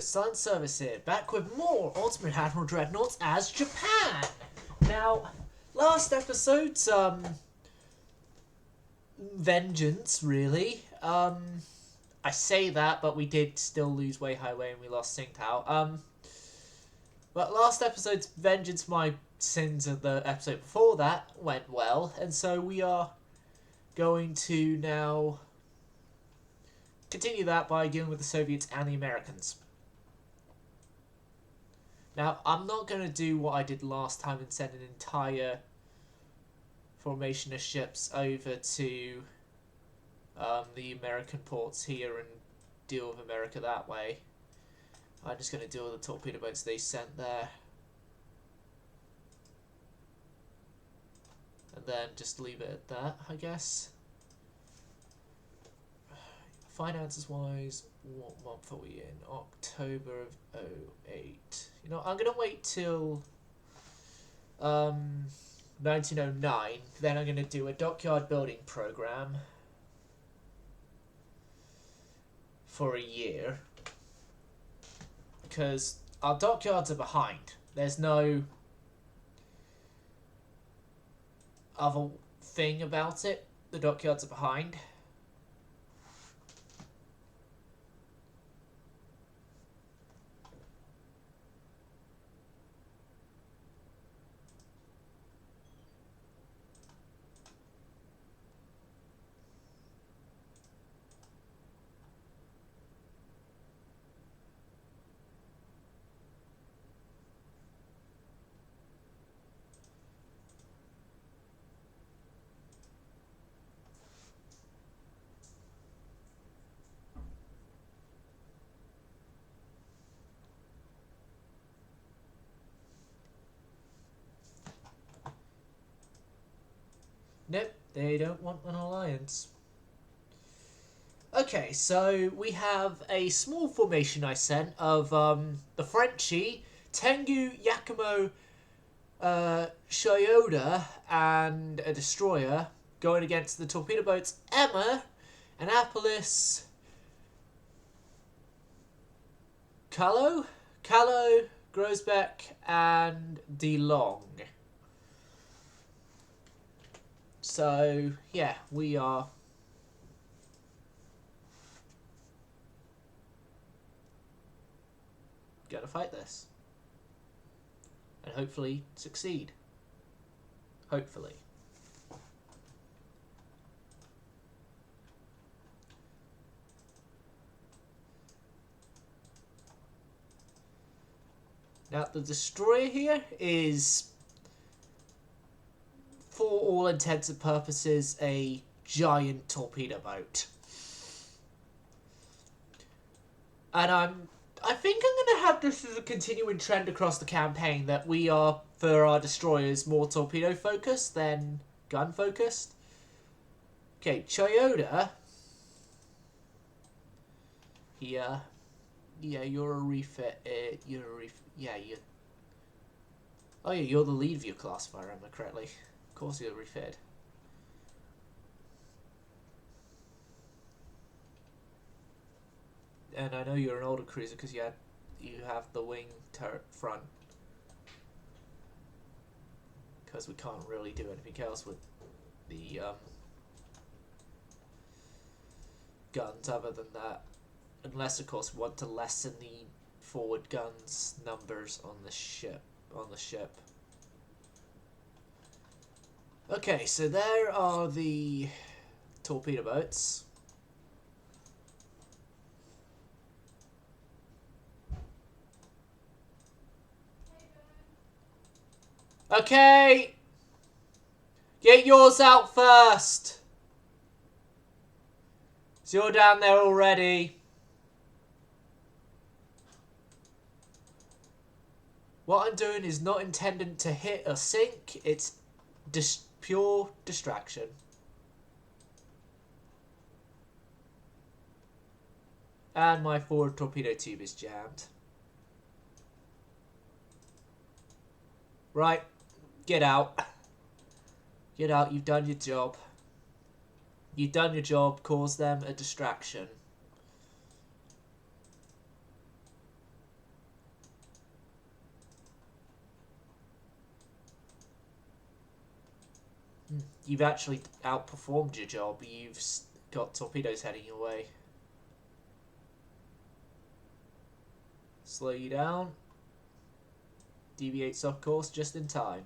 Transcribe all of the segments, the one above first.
Sun Service here, back with more Ultimate Admiral Dreadnoughts as Japan! Now, last episode's, vengeance, really. I say that, but we did still lose Wei Highway and we lost Tsingtao. But last episode's vengeance, my sins of the episode before that, went well, and so we are going to now continue that by dealing with the Soviets and the Americans. Now, I'm not going to do what I did last time and send an entire formation of ships over to the American ports here and deal with America that way. I'm just going to deal with the torpedo boats they sent there. And then just leave it at that, I guess. Finances wise, what month are we in? October of 08. You know, I'm going to wait till 1909. Then I'm going to do a dockyard building program for a year. Because our dockyards are behind. There's no other thing about it. The dockyards are behind. Nope, they don't want an alliance. Okay, so we have a small formation I sent of the Frenchie, Tengu, Yakumo, Shioda, and a destroyer going against the torpedo boats Emma, Annapolis, Callow, Grosbeck, and DeLong. So, yeah, we are going to fight this. And hopefully succeed. Hopefully. Now, the destroyer here is, for all intents and purposes, a giant torpedo boat. And I think I'm going to have this as a continuing trend across the campaign, that we are, for our destroyers, more torpedo focused than gun focused. Okay, Toyota. Here. Yeah, you're a refit. You're a refit. Yeah, you. Oh yeah, you're the lead of your class, if I remember correctly. Of course you're refit. And I know you're an older cruiser because you have the wing turret front. Because we can't really do anything else with the guns other than that. Unless, of course, we want to lessen the forward guns numbers on the ship. Okay, so there are the torpedo boats. Okay! Get yours out first! So you're down there already. What I'm doing is not intended to hit or sink. It's pure distraction. And my forward torpedo tube is jammed. Right. Get out. Get out. You've done your job. You've done your job. Cause them a distraction. You've actually outperformed your job. You've got torpedoes heading your way. Slow you down. Deviates off course just in time.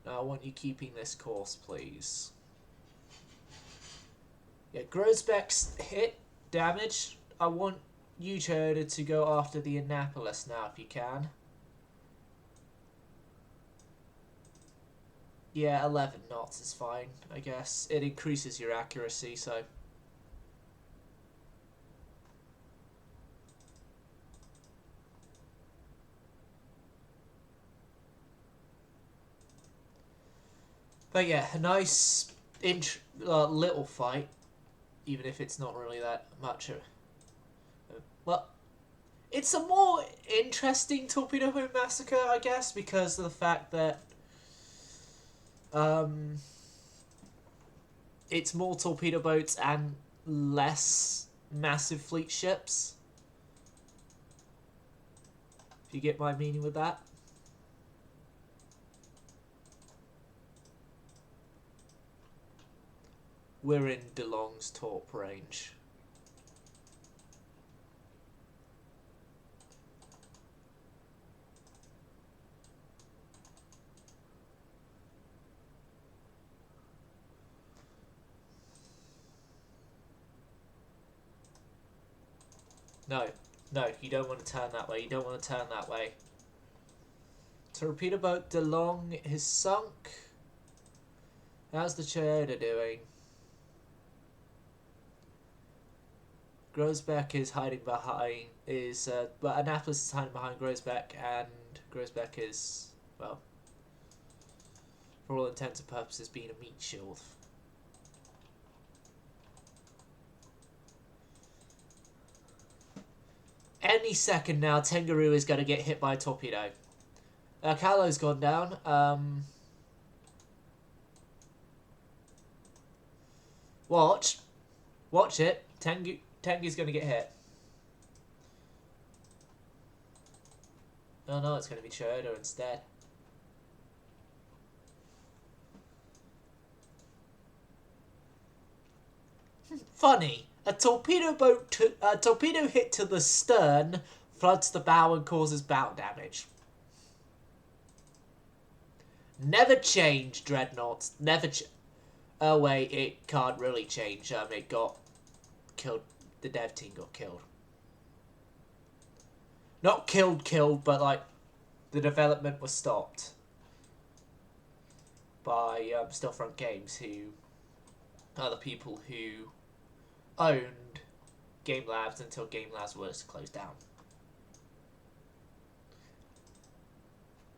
Now I want you keeping this course, please. Yeah, Grosbeck's hit, damage. I want you, Toyota, to go after the Annapolis now if you can. Yeah, 11 knots is fine, I guess. It increases your accuracy, so... But yeah, a nice little fight, even if it's not really that much. Well, it's a more interesting Torpedo Home Massacre, I guess, because of the fact that it's more torpedo boats and less massive fleet ships. If you get my meaning with that. We're in DeLong's torp range. No, no, you don't want to turn that way. You don't want to turn that way. Torpedo boat DeLong is sunk. How's the Toyota doing? Grosbeck is hiding behind, but Annapolis is hiding behind Grosbeck, and Grosbeck is, well, for all intents and purposes, being a meat shield. Any second now, Tengaroo is going to get hit by a torpedo. Kahlo's gone down. Watch it. Tengu's going to get hit. Oh no, it's going to be Toyota instead. Funny. A torpedo hit to the stern floods the bow and causes bow damage. Never change, Dreadnoughts. Never oh wait, it can't really change. It got killed. The dev team got killed. Not killed, but like the development was stopped by Stillfront Games, who are the people who owned Game Labs until Game Labs was closed down.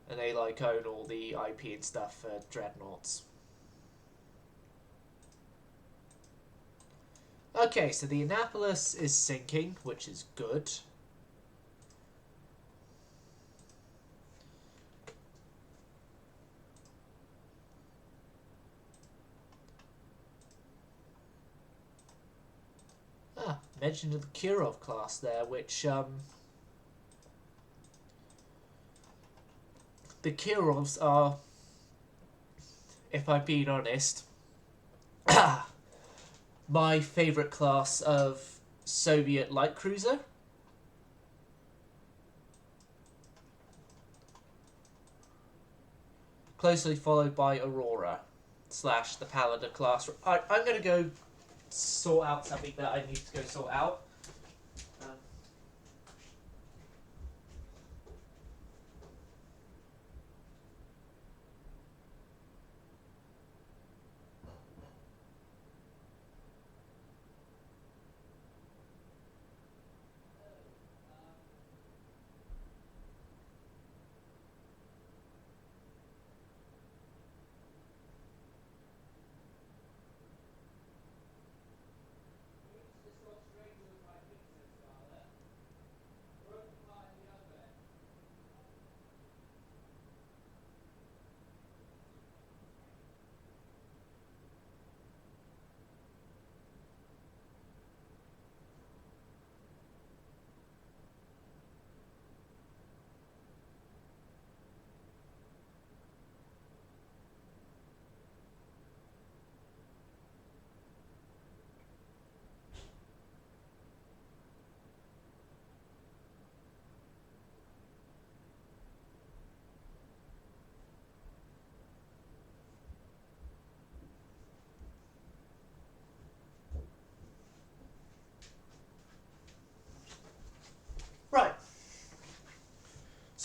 And they like own all the IP and stuff for Dreadnoughts. Okay, so the Annapolis is sinking, which is good. Mention of the Kirov class there, which the Kirovs are, if I'm being honest, my favourite class of Soviet light cruiser. Closely followed by Aurora / the Paladin class. I'm going to go sort out something that I need to go sort out.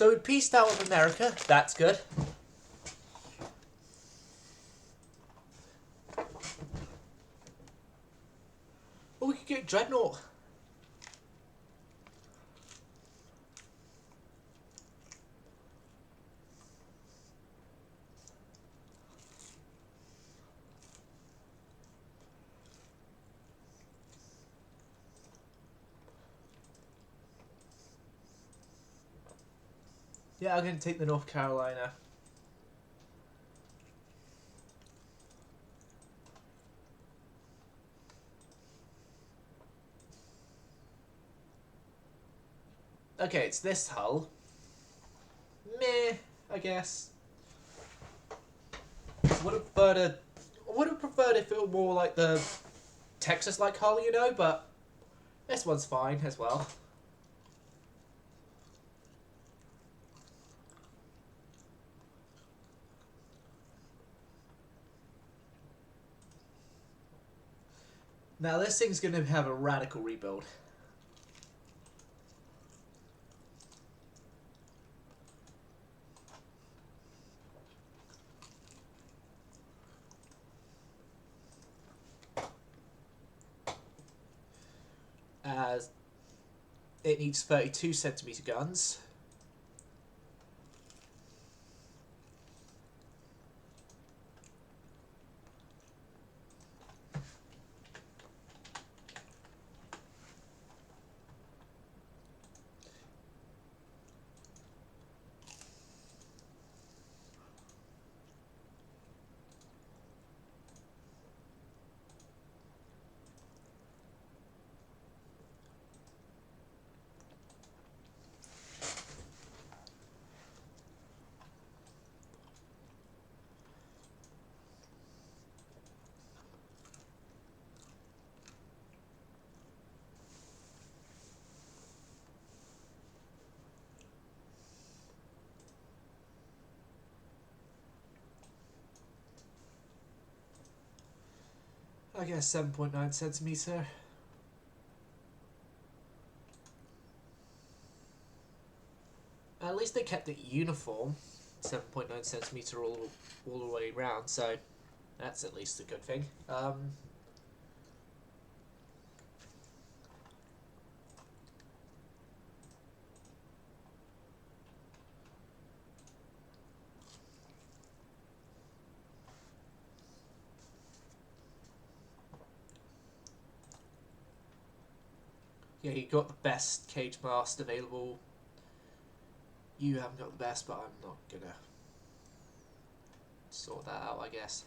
So we pieced out of America. That's good. Oh, we could get Dreadnought. Yeah, I'm going to take the North Carolina. Okay, it's this hull. Meh, I guess. Would have preferred if it were more like the Texas-like hull, you know, but this one's fine as well. Now this thing's going to have a radical rebuild. As it needs 32cm guns. I guess 7.9cm. At least they kept it uniform, 7.9cm all the way around. So that's at least a good thing. Yeah, you got the best cage mast available. You haven't got the best, but I'm not gonna sort that out, I guess.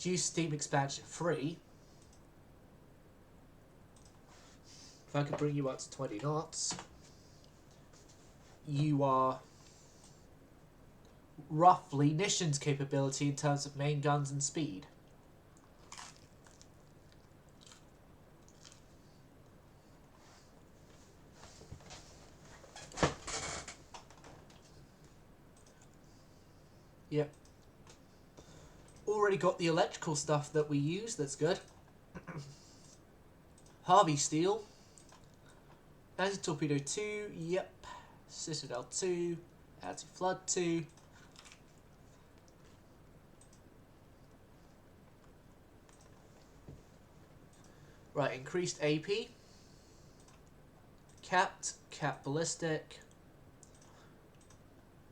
Use Steam Expansion 3. If I could bring you up to 20 knots, you are roughly Nishan's capability in terms of main guns and speed. Yep. Already got the electrical stuff that we use, that's good. Harvey Steel. Anti-Torpedo 2, yep. Citadel 2. Anti-Flood 2. Right, increased AP. Capped ballistic.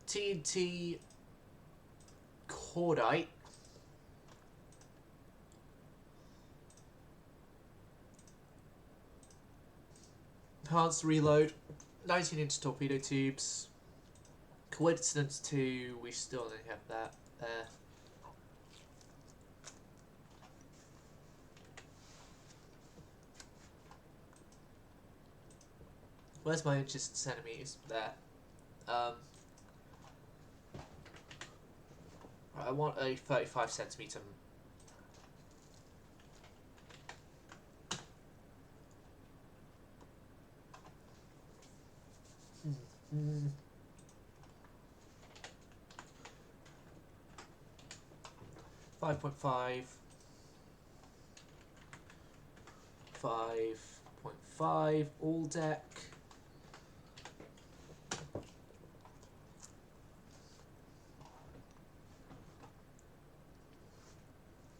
TNT Cordite. Enhanced reload. 19-inch torpedo tubes. Coincidence 2, we still don't have that there. Where's my inches and centimeters? There. Right, I want a 35cm. 5.5, 5.5, all deck.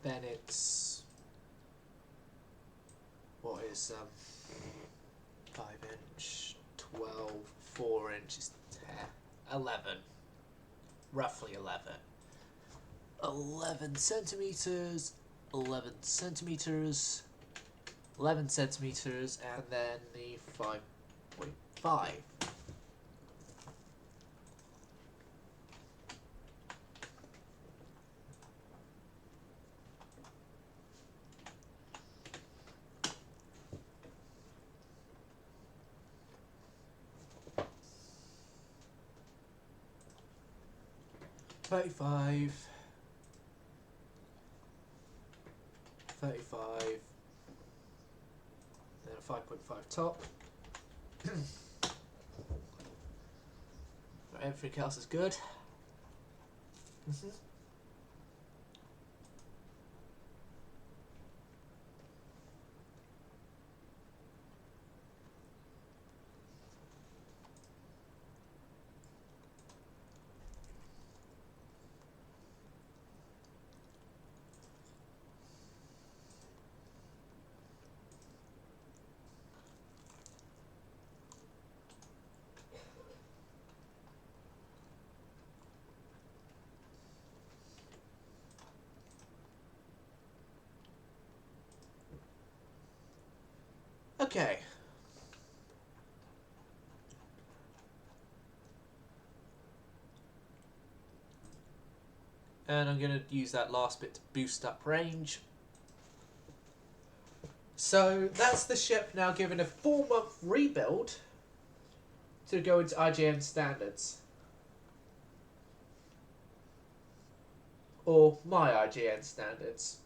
Then it's, what is 5 inch, 12, 4 inches, 10, 11, roughly 11. 11 centimeters, 11 centimeters, 11 centimeters, and then the 5.5. Thirty-five, 35, then a 5.5 top. Everything else is good. Okay. And I'm going to use that last bit to boost up range. So that's the ship now given a 4-month rebuild to go into IGN standards. Or my IGN standards.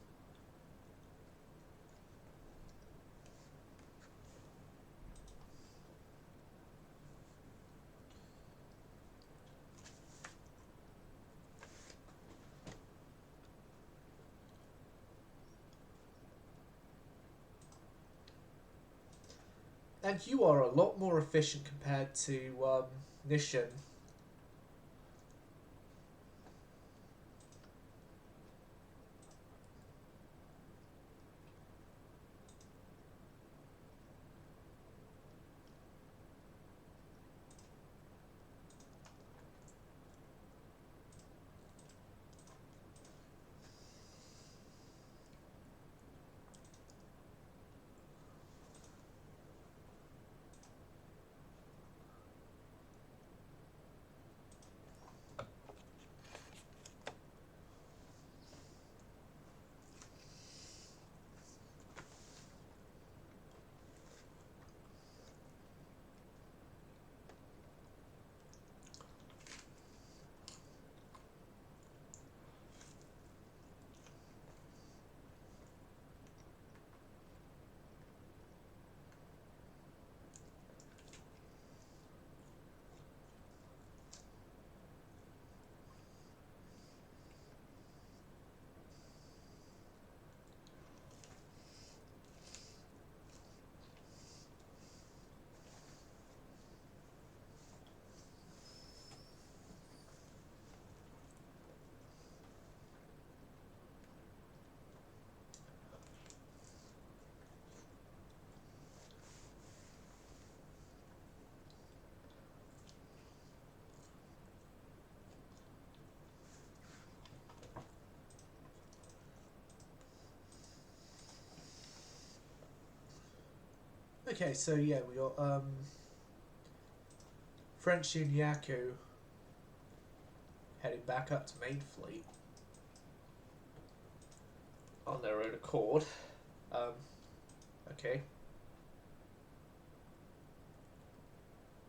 And you are a lot more efficient compared to Nishan. Okay, so yeah, we got French Unyaku heading back up to Main Fleet on their own accord. Okay.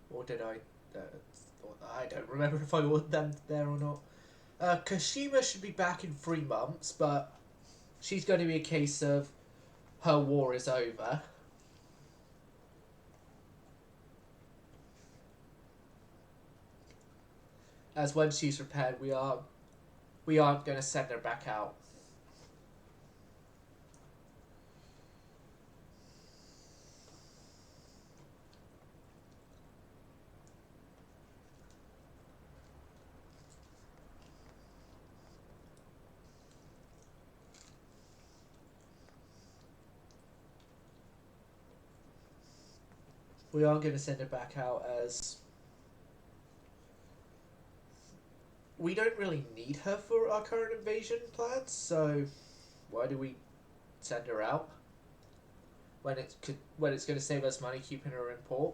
Or did I? I don't remember if I want them there or not. Kashima should be back in 3 months, but she's going to be a case of her war is over. As when she's repaired, we aren't going to send her back out. We aren't going to send it back out as we don't really need her for our current invasion plans, so why do we send her out when it's going to save us money keeping her in port?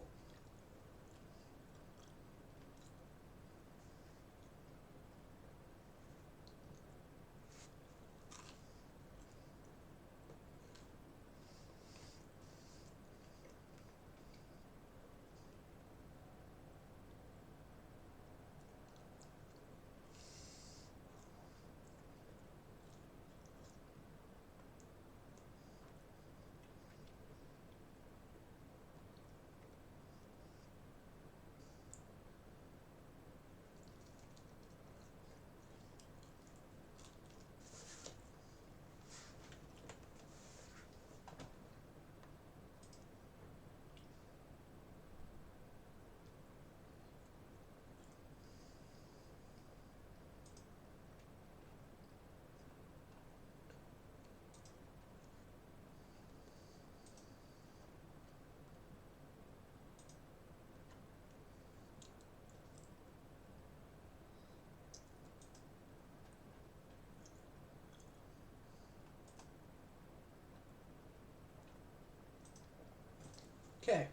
Okay.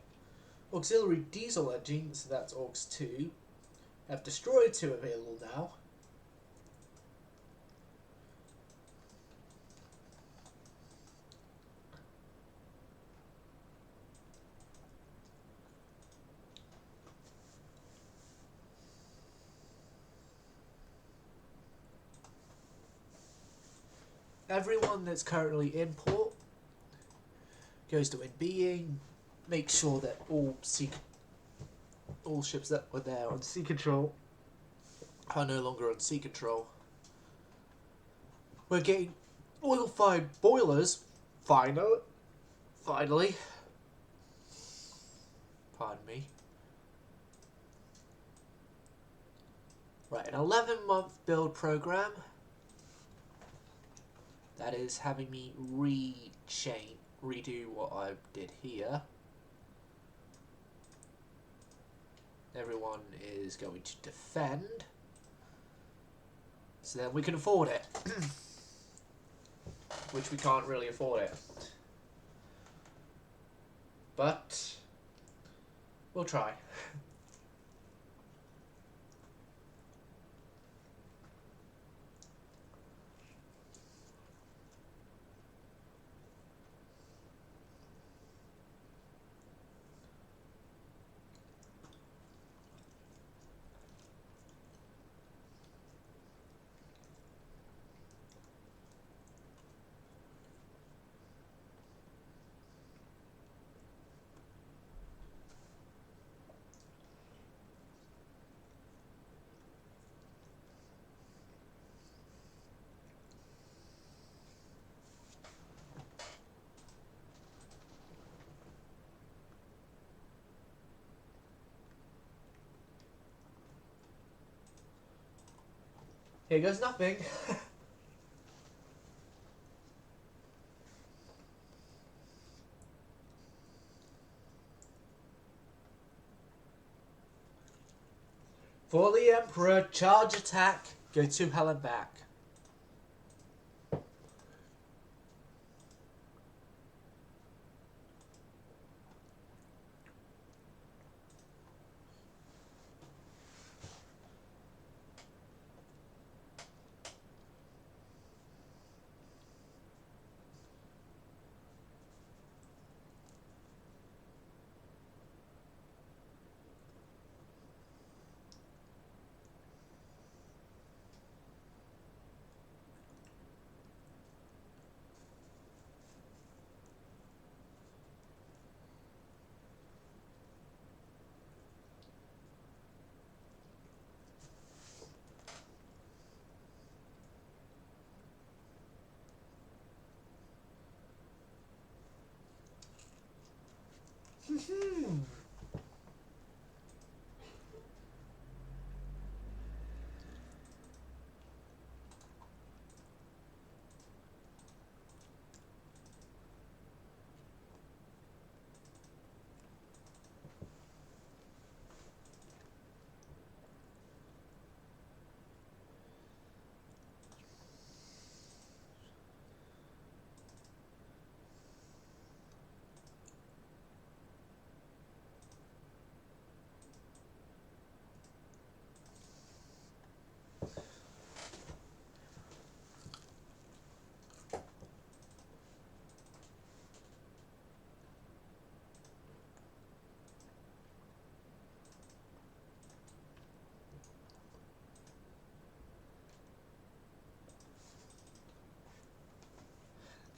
Auxiliary diesel engines, so that's AUX 2, have destroyed 2 available now. Everyone that's currently in port goes to in being. Make sure that all ships that were there on sea control are no longer on sea control. We're getting oil-fired boilers. Finally. Pardon me. Right, an 11-month build program. That is having me redo what I did here. Everyone is going to defend. So then we can afford it. Which we can't really afford it. But we'll try. Here goes nothing. For the Emperor, charge attack, go to hell and back.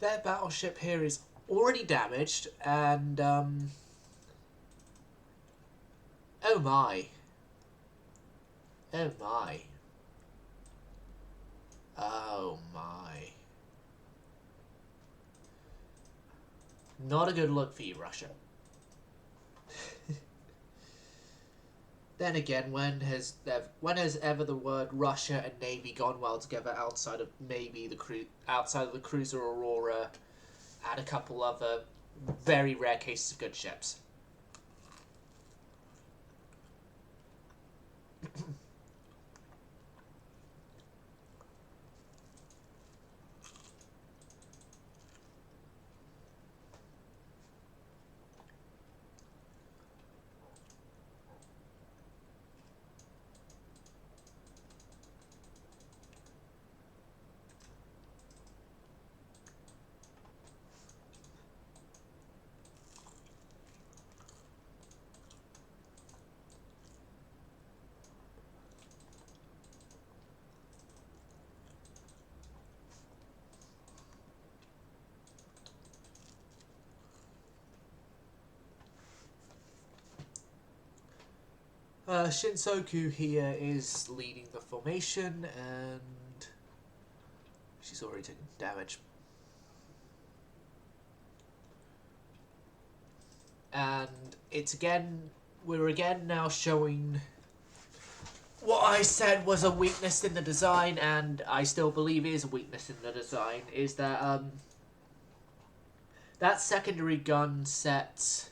their battleship here is already damaged, and oh my, oh my, oh my. Not a good look for you, Russia. Then again, when has ever the word Russia and Navy gone well together outside of maybe outside of the cruiser Aurora and a couple other very rare cases of good ships? Shinsoku here is leading the formation, and she's already taken damage. And we're again now showing what I said was a weakness in the design, and I still believe is a weakness in the design, is that that secondary gun set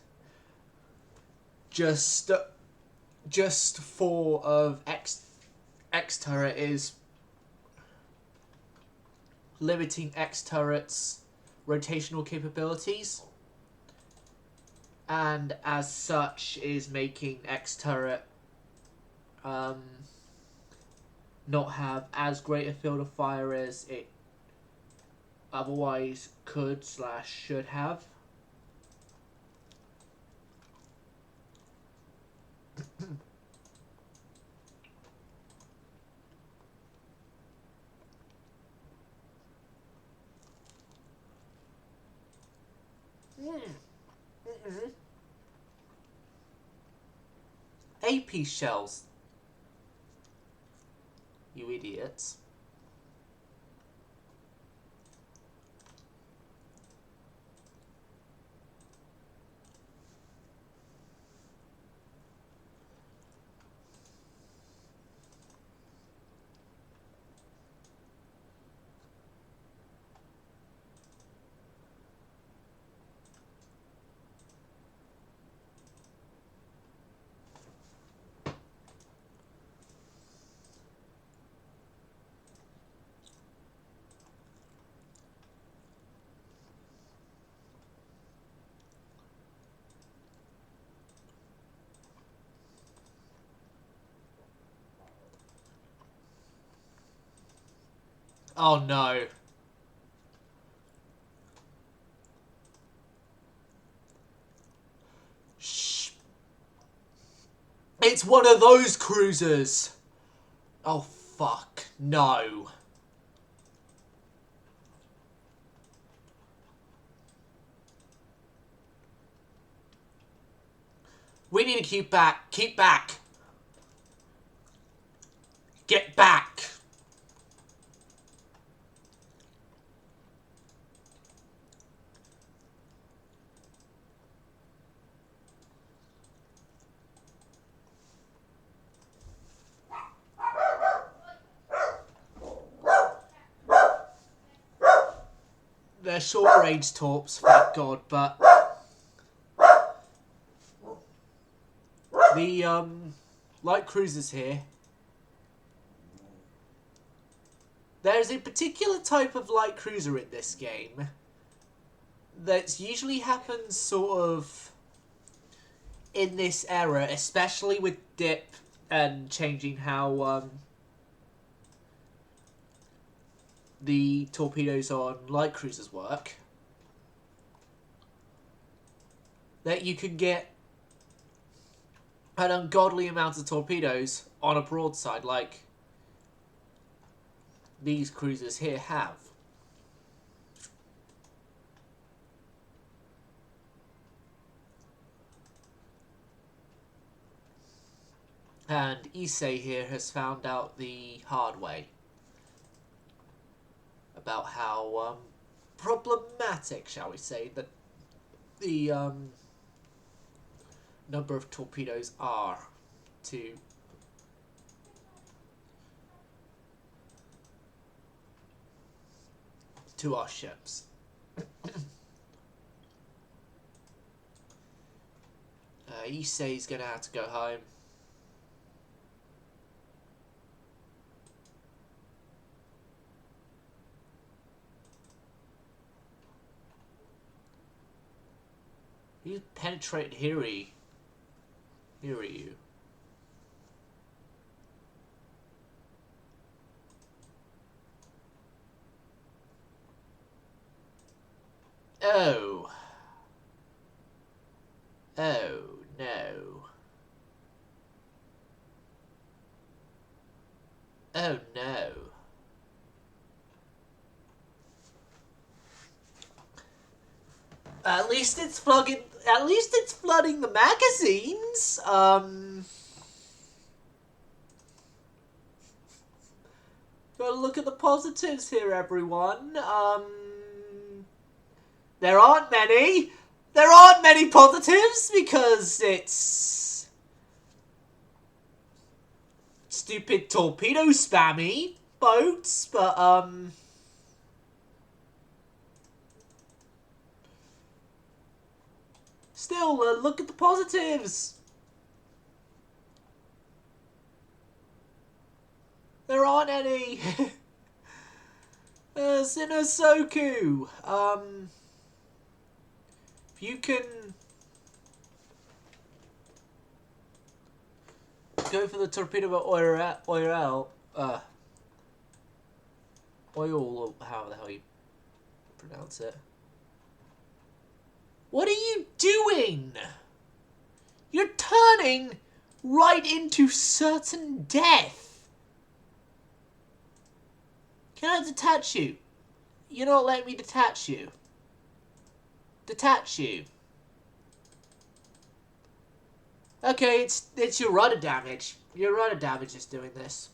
just 4 of X turret is limiting X turret's rotational capabilities, and as such is making X turret not have as great a field of fire as it otherwise could / should have. AP shells, you idiots. Oh no. Shh. It's one of those cruisers. Oh fuck. No. We need to keep back. Keep back. Get back. They're short-range torps, thank God, but the light cruisers here, there's a particular type of light cruiser in this game that usually happens sort of in this era, especially with dip and changing how the torpedoes on light cruisers work, that you can get an ungodly amount of torpedoes on a broadside like these cruisers here have. And Issei here has found out the hard way about how problematic, shall we say, that the number of torpedoes are to our ships. Issei's gonna have to go home. You penetrate Hiryu. Oh. Oh, no. Oh, no. At least it's flooding the magazines. Gotta look at the positives here, everyone. There aren't many. There aren't many positives because it's stupid torpedo spammy boats, but still, look at the positives. There aren't any. Shinosoku. If you can go for the torpedo oil, or however the hell you pronounce it. What are you doing? You're turning right into certain death. Can I detach you? You're not letting me detach you. Detach you. Okay, it's your rudder damage. Your rudder damage is doing this.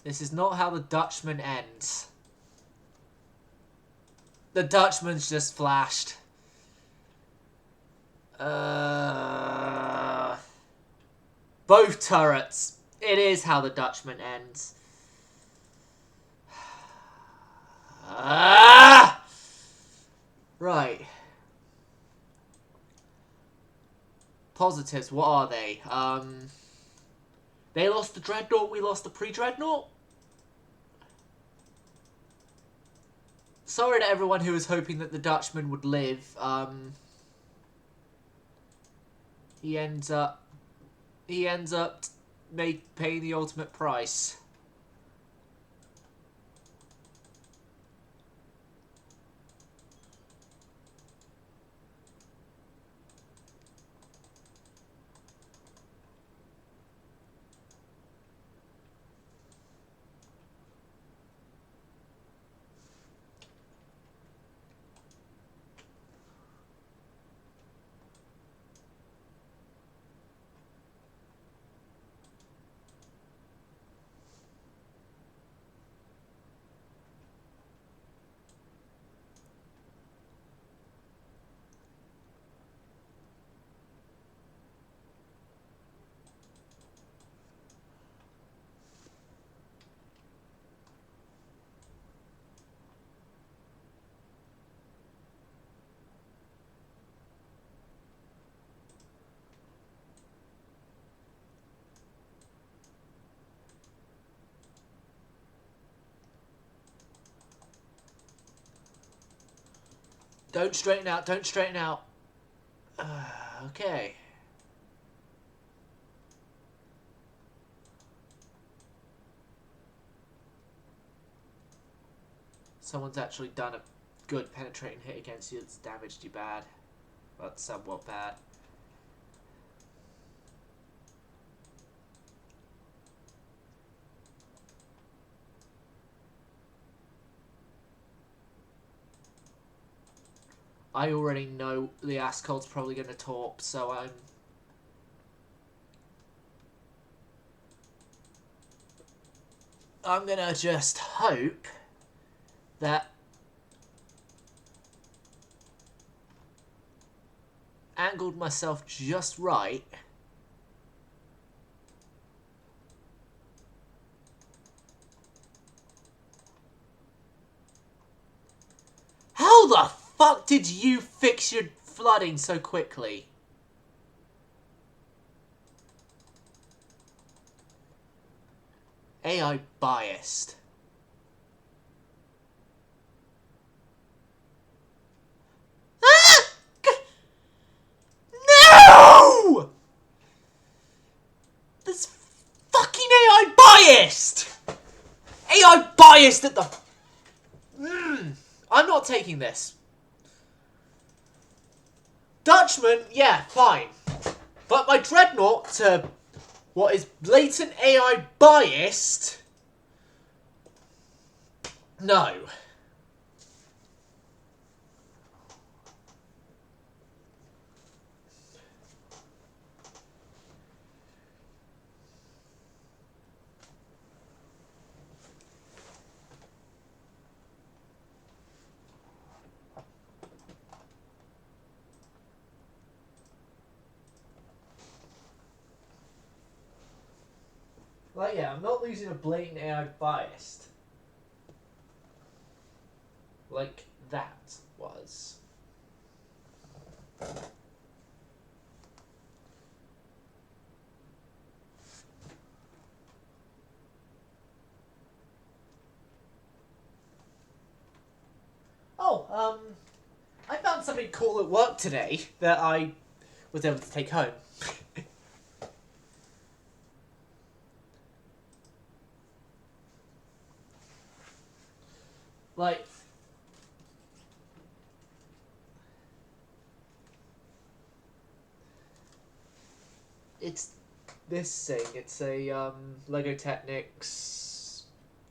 This is not how the Dutchman ends. The Dutchman's just flashed. Both turrets. It is how the Dutchman ends. Right. Positives, what are they? They lost the Dreadnought, we lost the pre-Dreadnought? Sorry to everyone who was hoping that the Dutchman would live. He ends up paying the ultimate price. Don't straighten out, don't straighten out. Okay. Someone's actually done a good penetrating hit against you that's damaged you bad. But somewhat bad. I already know the Ascold's probably going to torp, so I'm going to just hope that angled myself just right. How the fuck did you fix your flooding so quickly? AI biased. Ah! No! This fucking AI biased! AI biased at the... I'm not taking this. Dutchman, yeah, fine. But my Dreadnought to what is blatant AI biased... No. Like, yeah, I'm not losing a blatant AI biased. Like that was. Oh, I found something cool at work today that I was able to take home. Like, it's this thing. It's a Lego Technics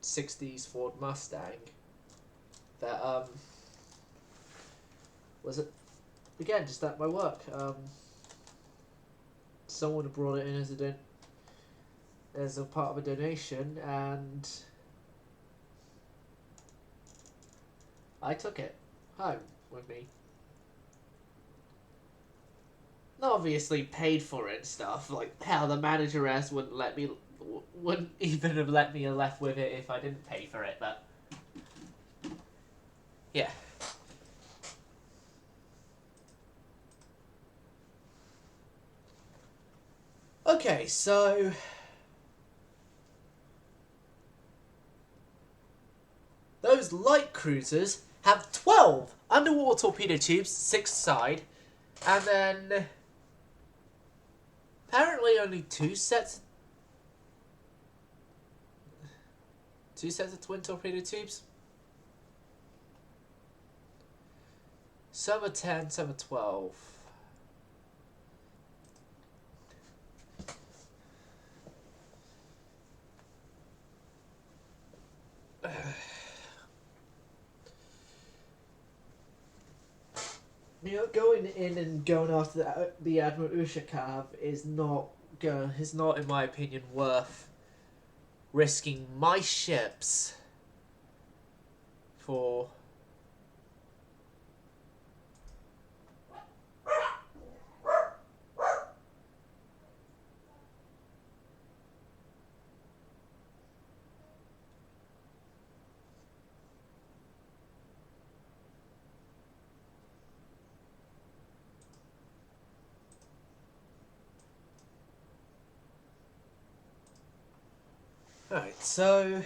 60s Ford Mustang that was it again just at my work. Someone brought it in as a part of a donation, and I took it home with me. Not obviously paid for it and stuff. Like, hell, the manageress wouldn't even have let me left with it if I didn't pay for it. But yeah. Okay, so those light cruisers have 12 underwater torpedo tubes, 6 side, and then apparently only two sets of twin torpedo tubes. Some are 10, some are 12. You know, going in and going after the Admiral Ushakov is not, in my opinion, worth risking my ships for. Alright, so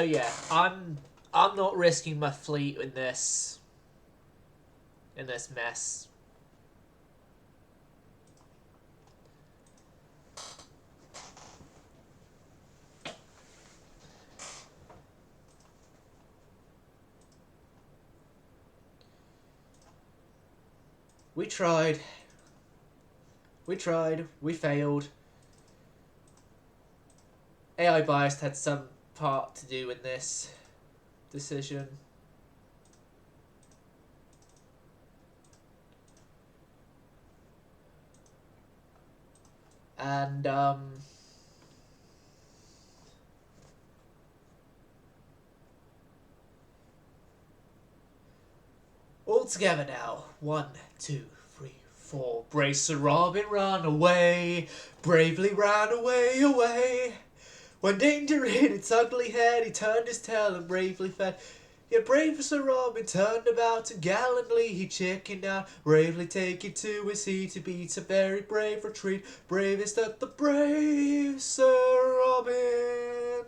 yeah, I'm not risking my fleet in this mess. We tried, we failed. AI bias had some part to do in this decision. And all together now. 1, 2, 3, 4. Brace Sir Robin, run away. Bravely ran away, away. When danger hid its ugly head, he turned his tail and bravely fled. Yet brave Sir Robin turned about and gallantly he chickened out, bravely taking to his seat to beat a very brave retreat, bravest of the brave Sir Robin.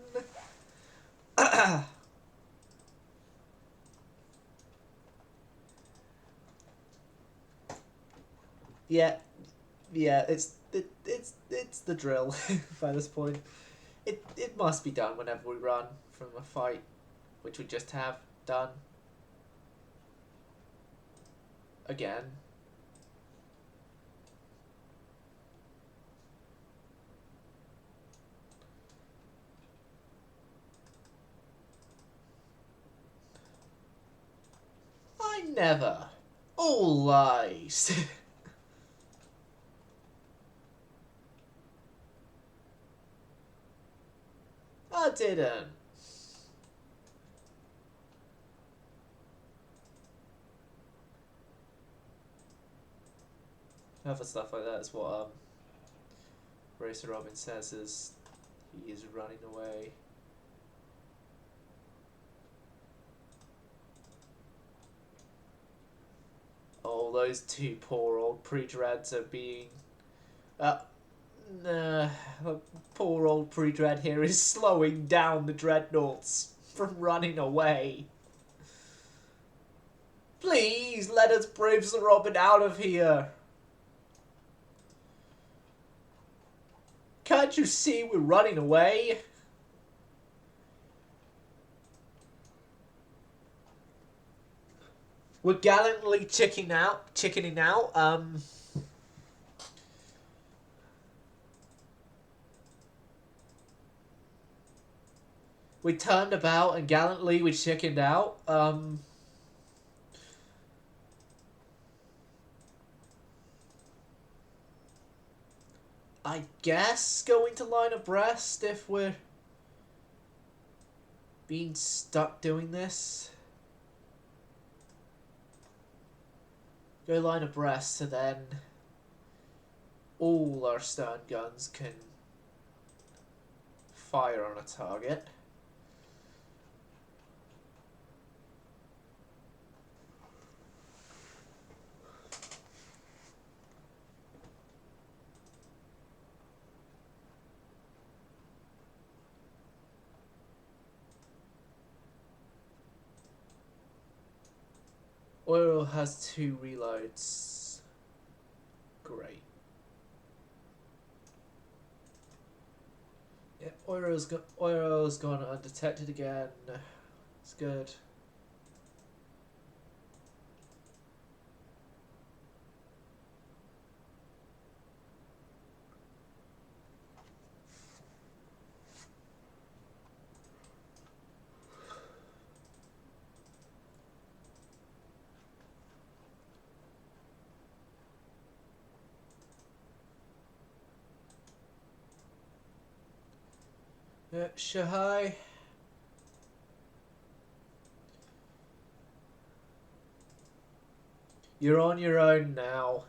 Yeah, it's the drill by this point. It must be done whenever we run from a fight, which we just have done. Again. I never. All lies. I didn't. Other stuff like that is what Racer Robin says as he is running away. Oh, those two poor old pre-dreads are being... poor old pre-dread here is slowing down the Dreadnoughts from running away. Please, let us brave Sir Robin out of here. Can't you see we're running away? We're gallantly chickening out. We turned about and gallantly we chickened out. I guess going to line abreast if we're being stuck doing this. Go line abreast so then all our stern guns can fire on a target. Oil has 2 reloads. Great. Yeah, Oil's gone undetected again. It's good. Shahai. You're on your own now.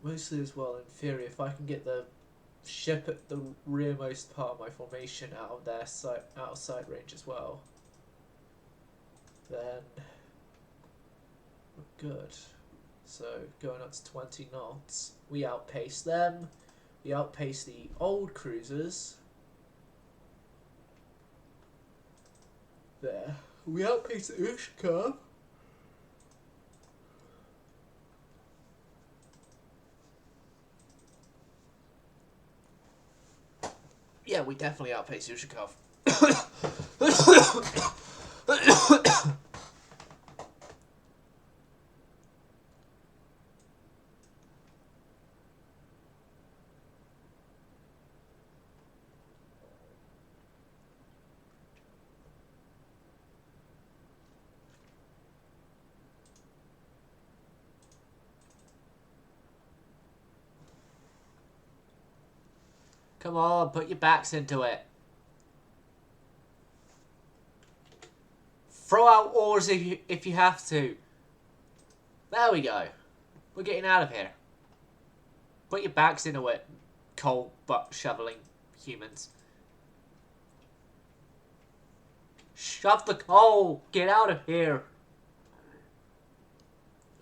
Mostly as well, in theory, if I can get the ship at the rearmost part of my formation out of their sight range as well, then we're good. So going up to 20 knots, we outpace them. We outpace the old cruisers. There. We outpace the Ushka. Yeah, we definitely outpace Ushikov. Come on, put your backs into it. Throw out oars if you have to. There we go. We're getting out of here. Put your backs into it, coal butt shoveling humans. Shove the coal! Get out of here!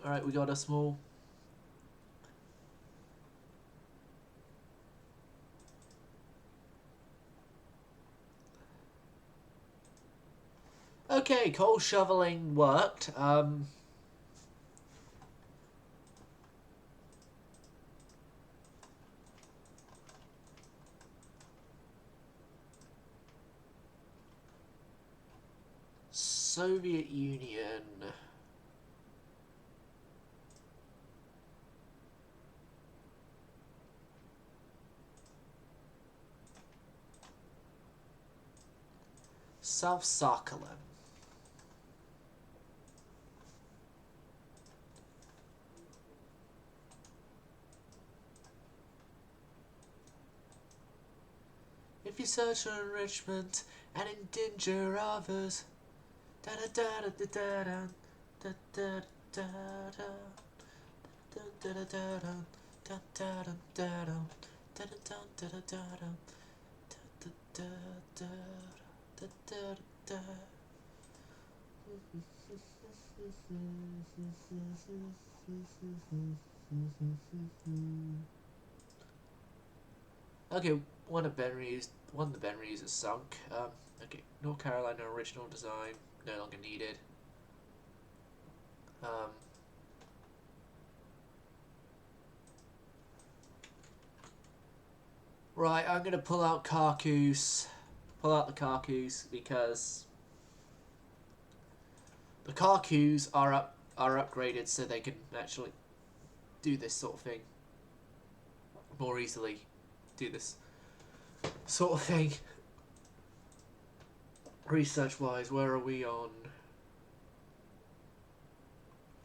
Alright, we got a small... Okay, coal shoveling worked. Soviet Union. South Sakhalin. If you search for enrichment and endanger others, da da da da da da da da da da da da da da. Okay, one of the Benrys is sunk. Okay, North Carolina original design no longer needed. Right, I'm gonna pull out Carcoos. Pull out the Carcoos because the Carcoos are upgraded so they can actually do this sort of thing more easily. Do this sort of thing. Research wise, where are we on?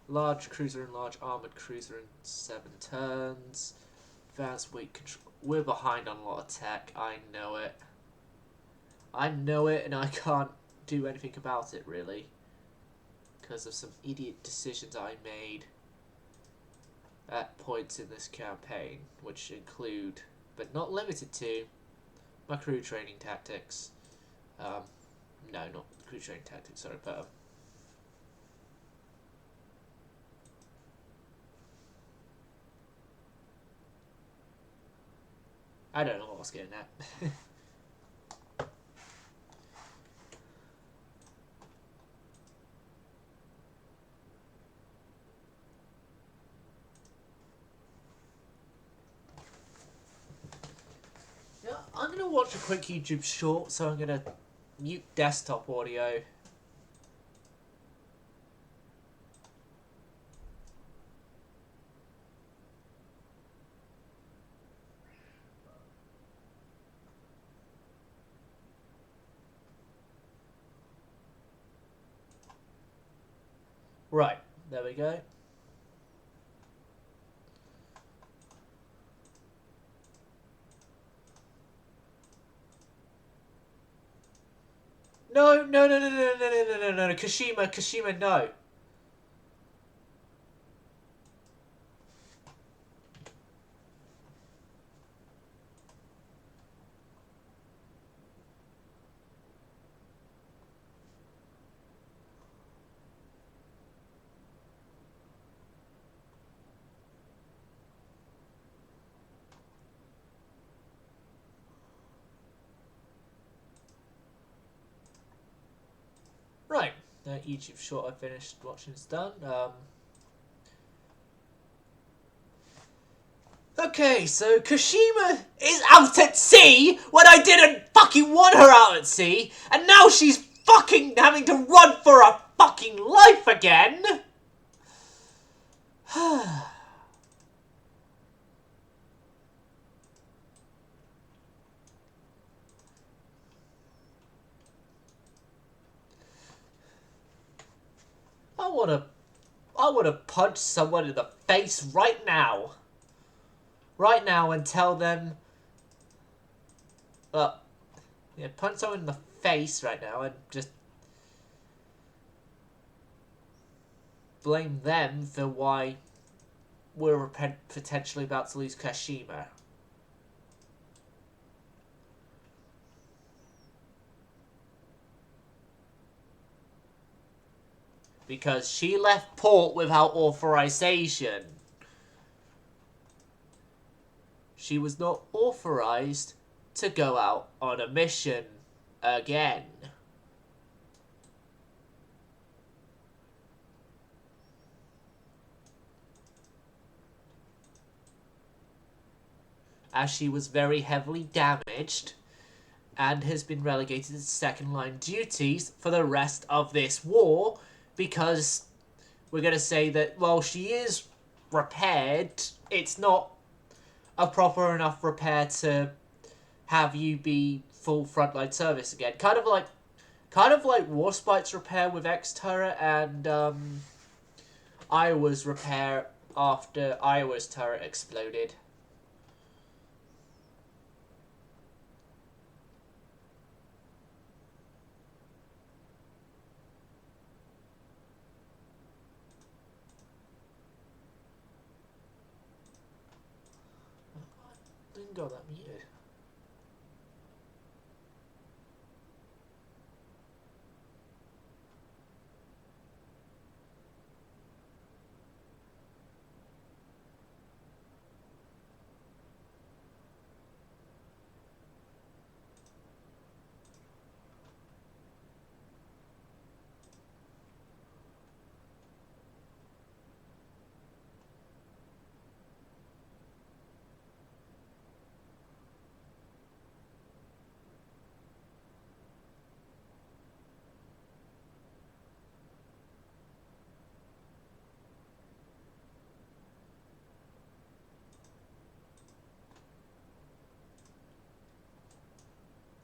Large cruiser and large armoured cruiser in 7 turns. Advanced weight control. We're behind on a lot of tech. I know it. I know it, and I can't do anything about it, really. Because of some idiot decisions I made at points in this campaign, which include, but not limited to, my crew training tactics. No, not crew training tactics, sorry, but I don't know what I was getting at. Yeah, I'm going to watch a quick YouTube short, so I'm going to mute desktop audio. Right, there we go. No, no, no, no, no, no, no, no, no, no, no, Kashima, no. Right, that YouTube short I finished watching is done. Okay, so Kashima is out at sea when I didn't fucking want her out at sea, and now she's fucking having to run for her fucking life again! I wanna punch someone in the face right now. Right now and tell them Well, yeah, punch someone in the face right now and just blame them for why we're potentially about to lose Kashima. Because she left port without authorization. She was not authorized to go out on a mission again. As she was very heavily damaged and has been relegated to second line duties for the rest of this war, because we're going to say that, well, she is repaired, it's not a proper enough repair to have you be full frontline service again. Kind of like Warspite's repair with X turret and Iowa's repair after Iowa's turret exploded. Didn't go that muted.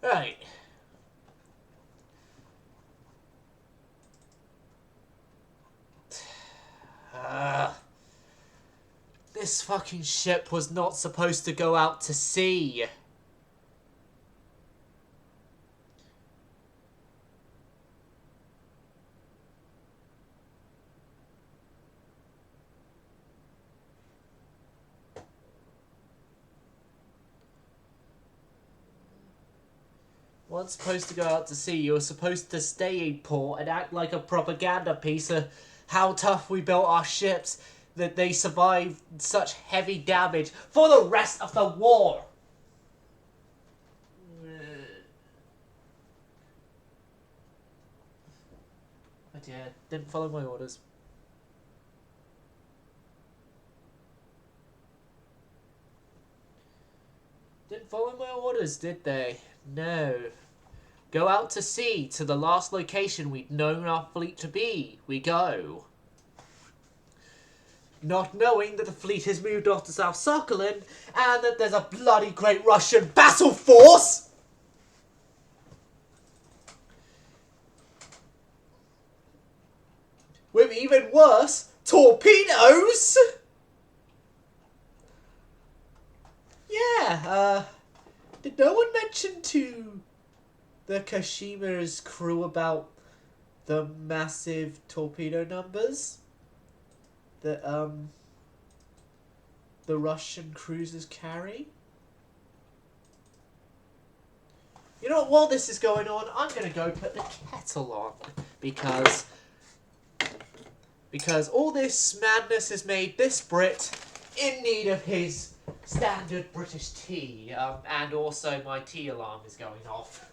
Right. This fucking ship was not supposed to go out to sea. Once supposed to go out to sea, you were supposed to stay in port and act like a propaganda piece of how tough we built our ships, that they survived such heavy damage for the rest of the war. Oh dear, didn't follow my orders. Didn't follow my orders, did they? No. Go out to sea, to the last location we'd known our fleet to be. We go. Not knowing that the fleet has moved off to South Sakhalin and that there's a bloody great Russian battle force! With even worse, torpedoes! Yeah, did no one mention to the Kashima's crew about the massive torpedo numbers that, the Russian cruisers carry? You know what, while this is going on, I'm gonna go put the kettle on, because all this madness has made this Brit in need of his standard British tea, and also my tea alarm is going off.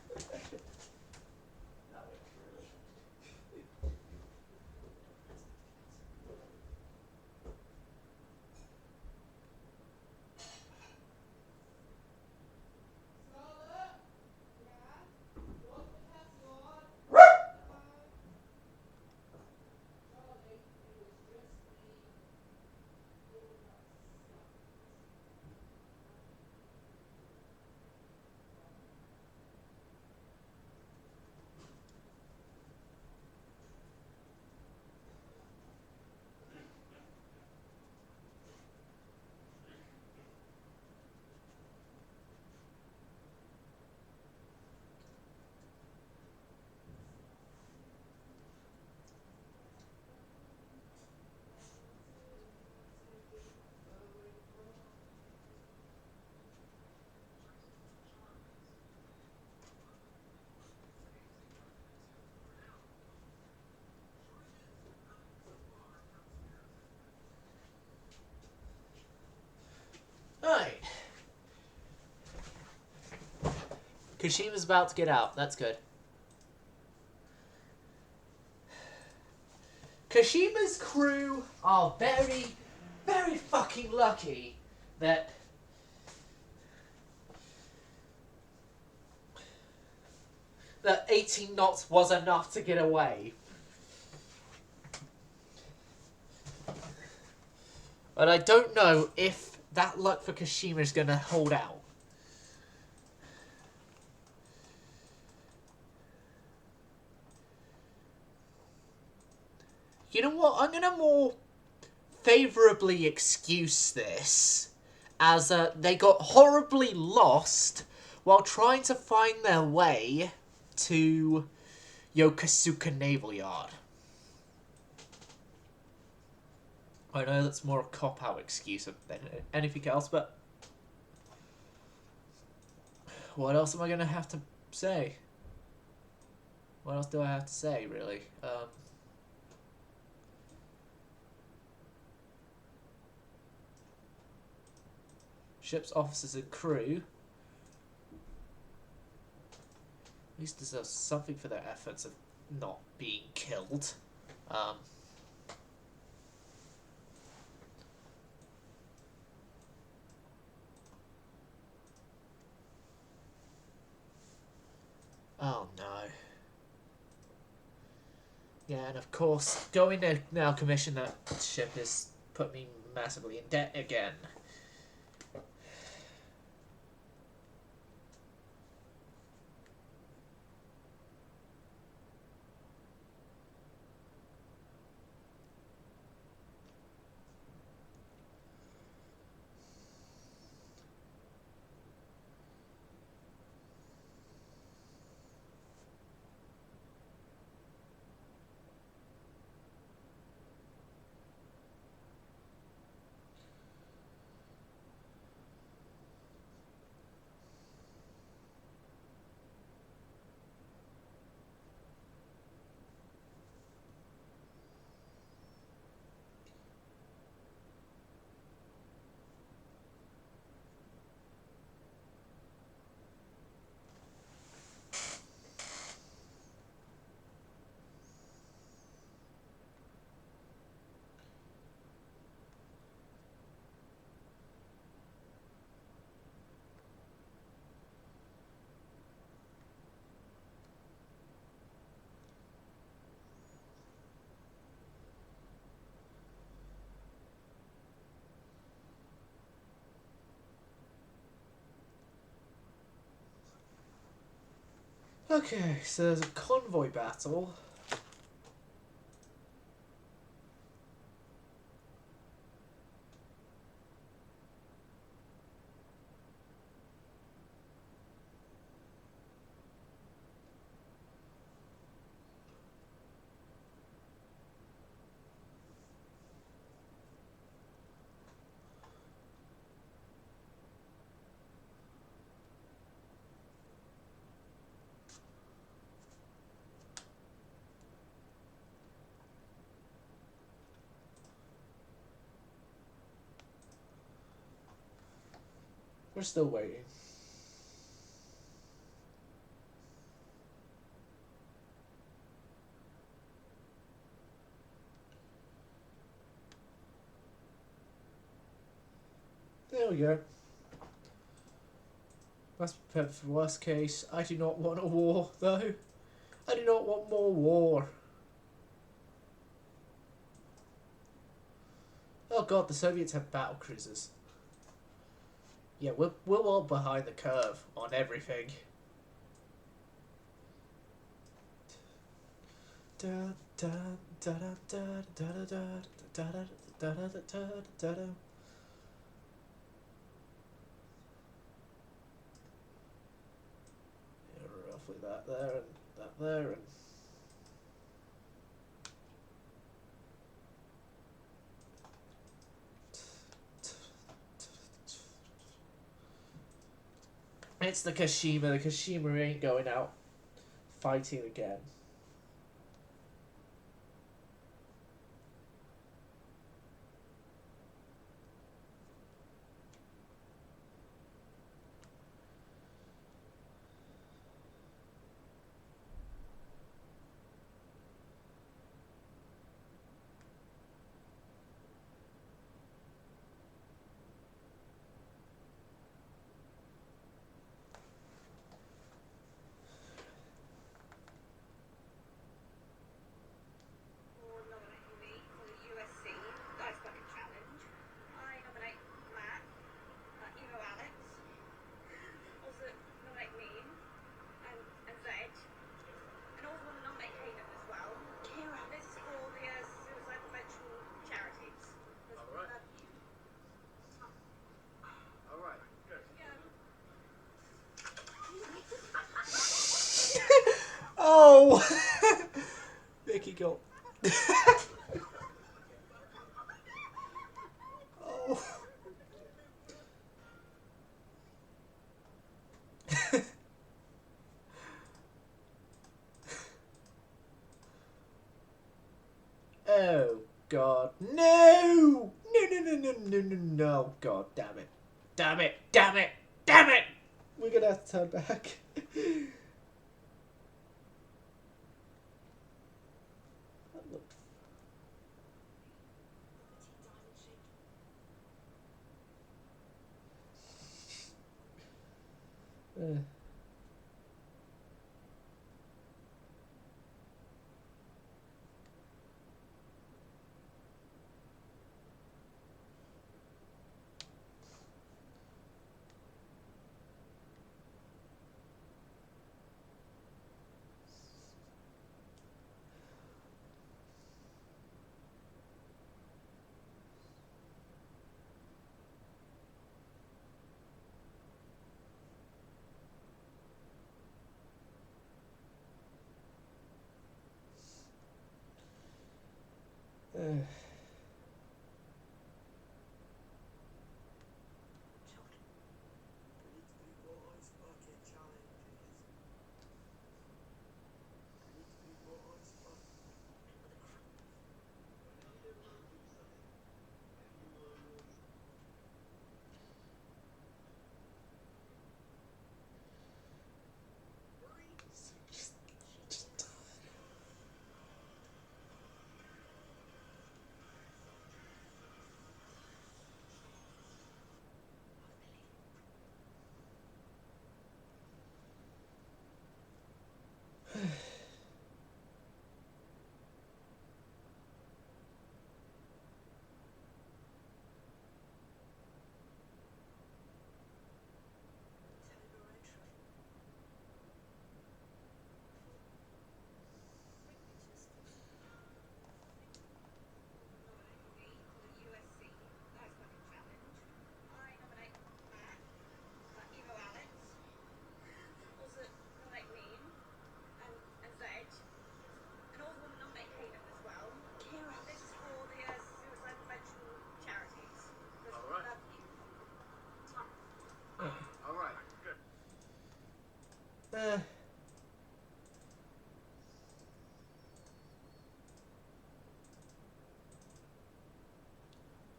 Kashima's about to get out. That's good. Kashima's crew are very, very fucking lucky that that 18 knots was enough to get away. But I don't know if that luck for Kashima is going to hold out. You know what? I'm going to more favourably excuse this as they got horribly lost while trying to find their way to Yokosuka Naval Yard. I know that's more a cop-out excuse than anything else, but what else am I going to have to say? What else do I have to say, really? Ship's officers and crew at least deserve something for their efforts of not being killed. Oh no. Yeah, and of course, going to now commission that ship has put me massively in debt again. Okay, so there's a convoy battle. We're still waiting. There we go. Let's prepare for the worst case. I do not want a war, though. I do not want more war. Oh god, the Soviets have battle cruisers. Yeah, we're well behind the curve on everything. Roughly that there and that there and it's the Kashima. The Kashima ain't going out fighting again. No! Mickey got... Oh. Oh, God. No! No, God, damn it. Damn it, damn it, damn it! We're gonna have to turn back. That looked...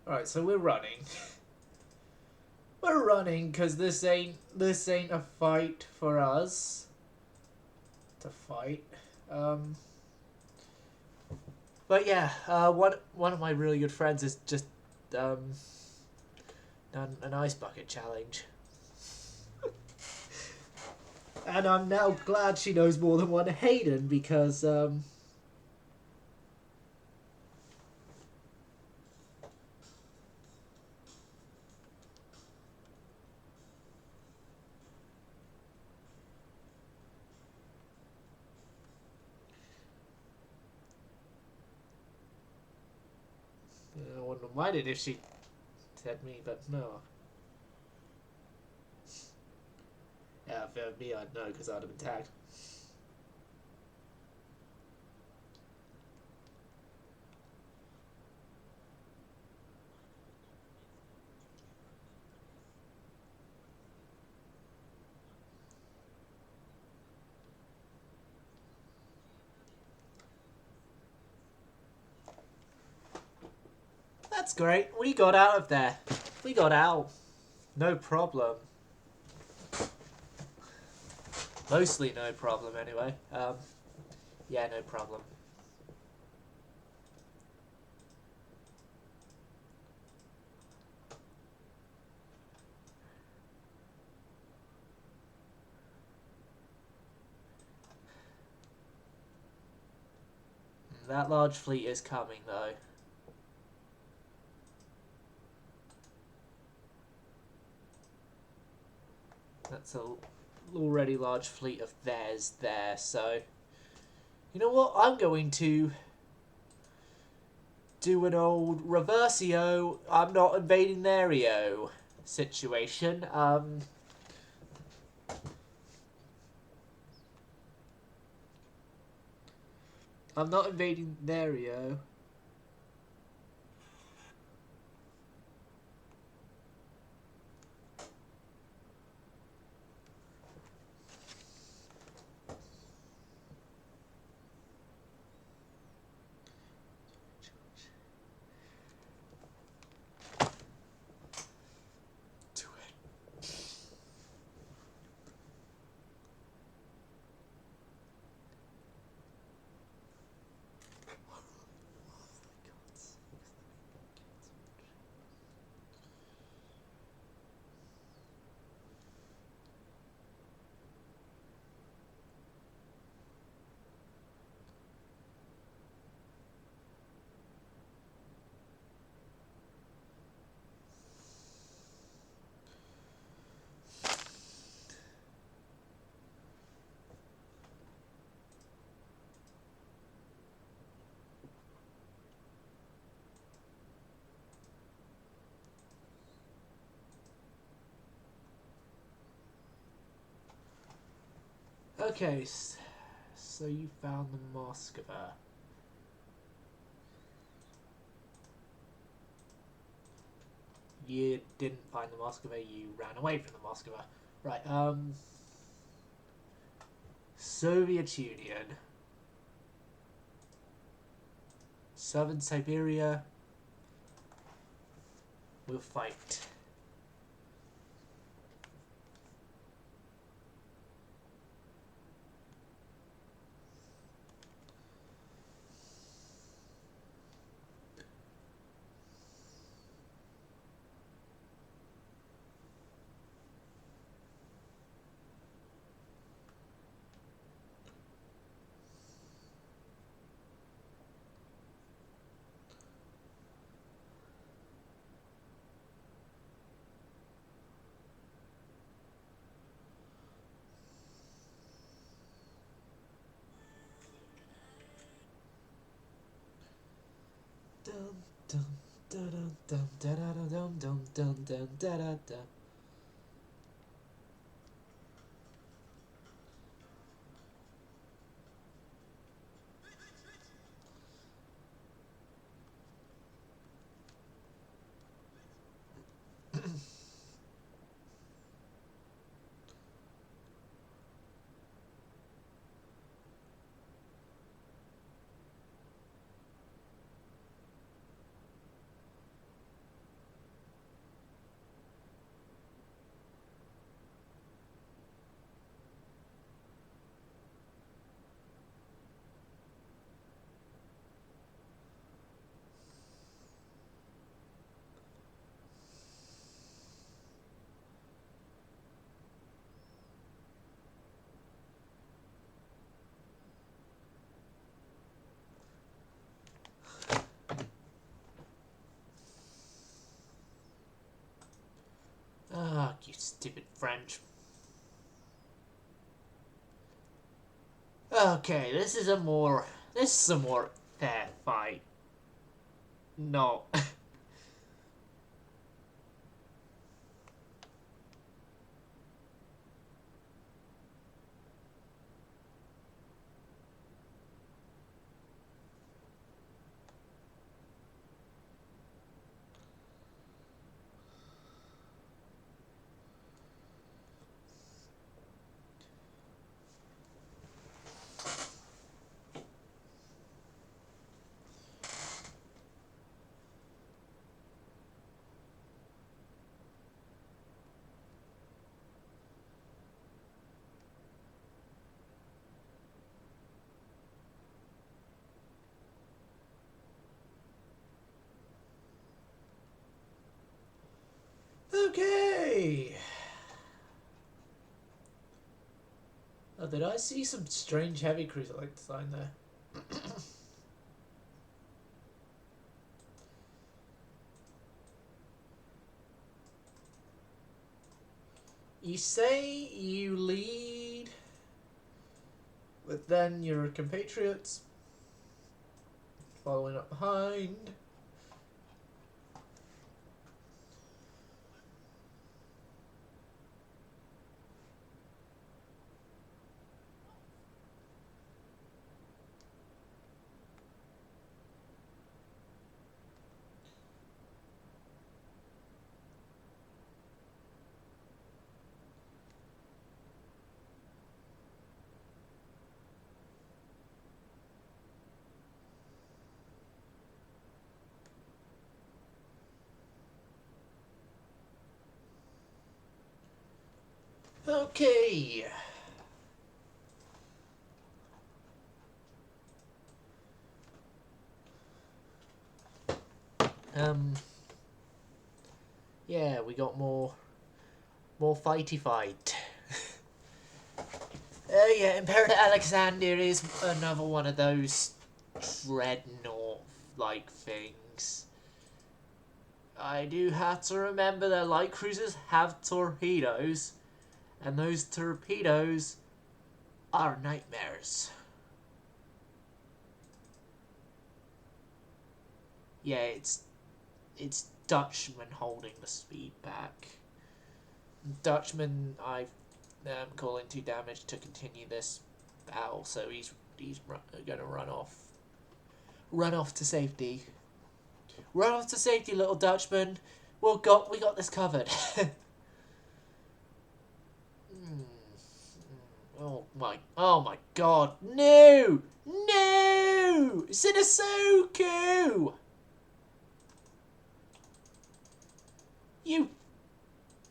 Alright, so we're running. We're running because this ain't a fight for us to fight. But yeah, one of my really good friends has just done an ice bucket challenge. And I'm now glad she knows more than one Hayden because I wouldn't have minded if she said me, but no. Yeah, if it were me, I'd know because I'd have been tagged. That's great. We got out of there. We got out. No problem. Mostly no problem, anyway. Yeah, no problem. That large fleet is coming, though. That's a already large fleet of theirs there, so... You know what? I'm going to do an old reversio, I'm not invading their EO situation. I'm not invading the area. Okay, so you found the Moskva. You didn't find the Moskva, you ran away from the Moskva. Right, Soviet Union. Southern Siberia. We'll fight. Dun dun dun dun dun dun dun dun dun dun dun dun. Ah, you stupid French. Okay, this is a more fair fight. No. Okay. Oh, did I see some strange heavy cruiser like design there? You say you lead, but then your compatriots following up behind. Okay. Yeah, we got more fighty fight. Yeah, Imperator Alexander is another one of those dreadnought-like things. I do have to remember that light cruisers have torpedoes, and those torpedoes are nightmares. Yeah, it's Dutchman holding the speed back. Dutchman, I am calling 2 damage to continue this battle, so he's gonna run off. Run off to safety. Run off to safety, little Dutchman. We got this covered. Oh my God! No! No! Sinasoku! You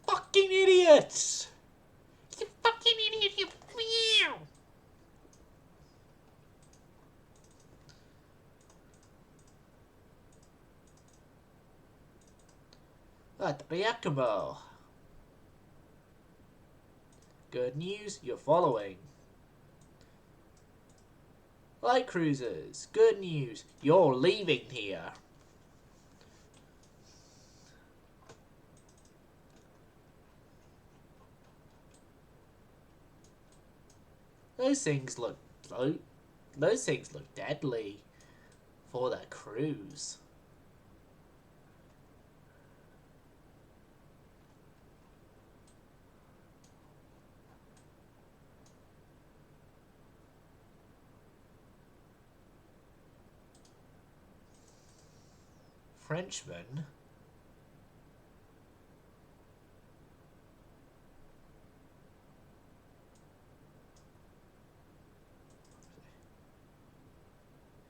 fucking idiots! You fucking idiot! You meow! Admiral. Good news, you're following. Light cruisers, good news, you're leaving here. Those things look deadly for their cruise. Frenchman?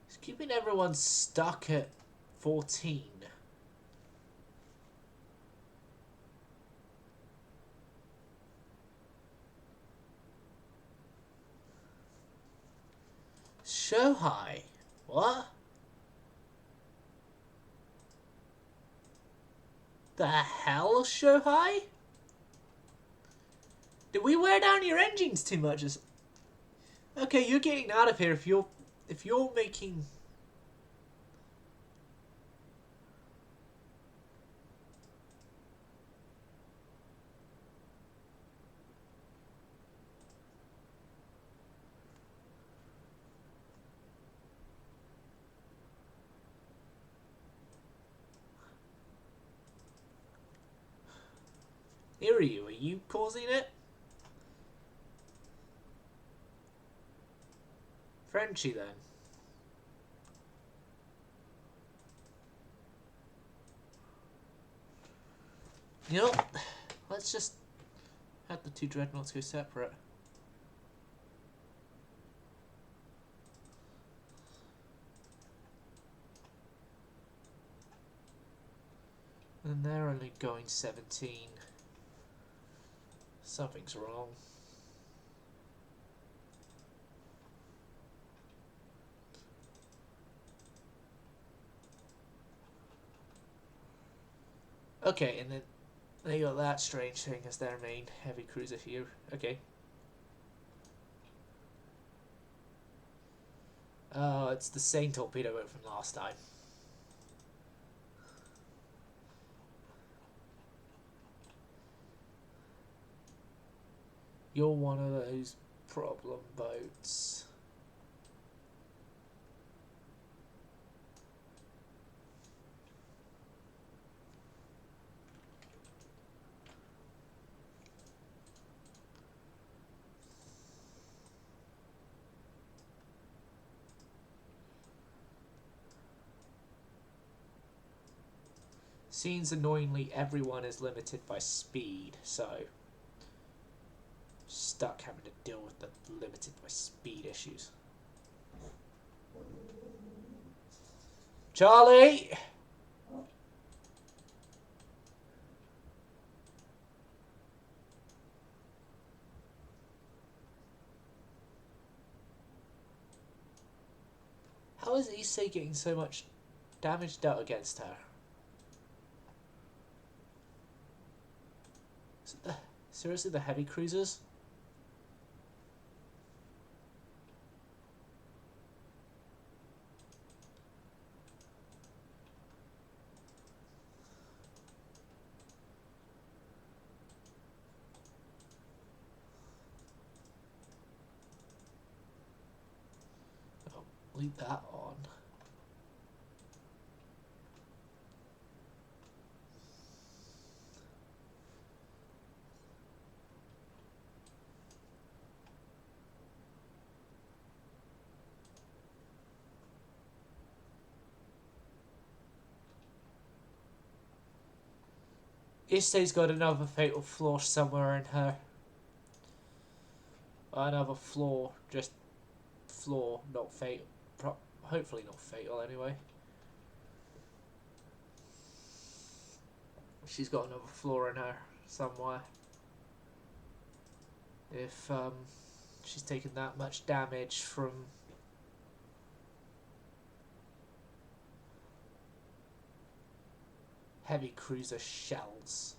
It's keeping everyone stuck at 14. Shohai? What? The hell, Shohai? Did we wear down your engines too much? Okay, you're getting out of here if you're making. Iryu, are you causing it? Frenchie then. You know, let's just have the 2 dreadnoughts go separate. And they're only going 17. Something's wrong. Okay, and then they got that strange thing as their main heavy cruiser here. Okay. Oh, it's the same torpedo boat from last time. You're one of those problem boats. Seems annoyingly everyone is limited by speed, so stuck having to deal with the limited by speed issues. Charlie! How is Issei getting so much damage dealt against her? Is it seriously the heavy cruisers? Oh, leave that on. Issei's got another fatal flaw somewhere in her. Another flaw, just flaw, not fatal. Hopefully not fatal anyway. She's got another flaw in her somewhere. If she's taken that much damage from heavy cruiser shells.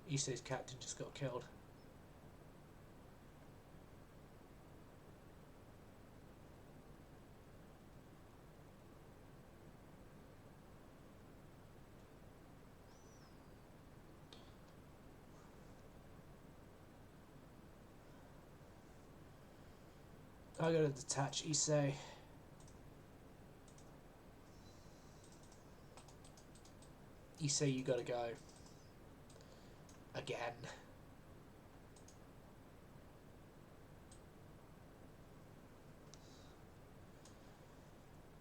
Issei's captain just got killed. I gotta detach Issei. Issei, you gotta go. Again.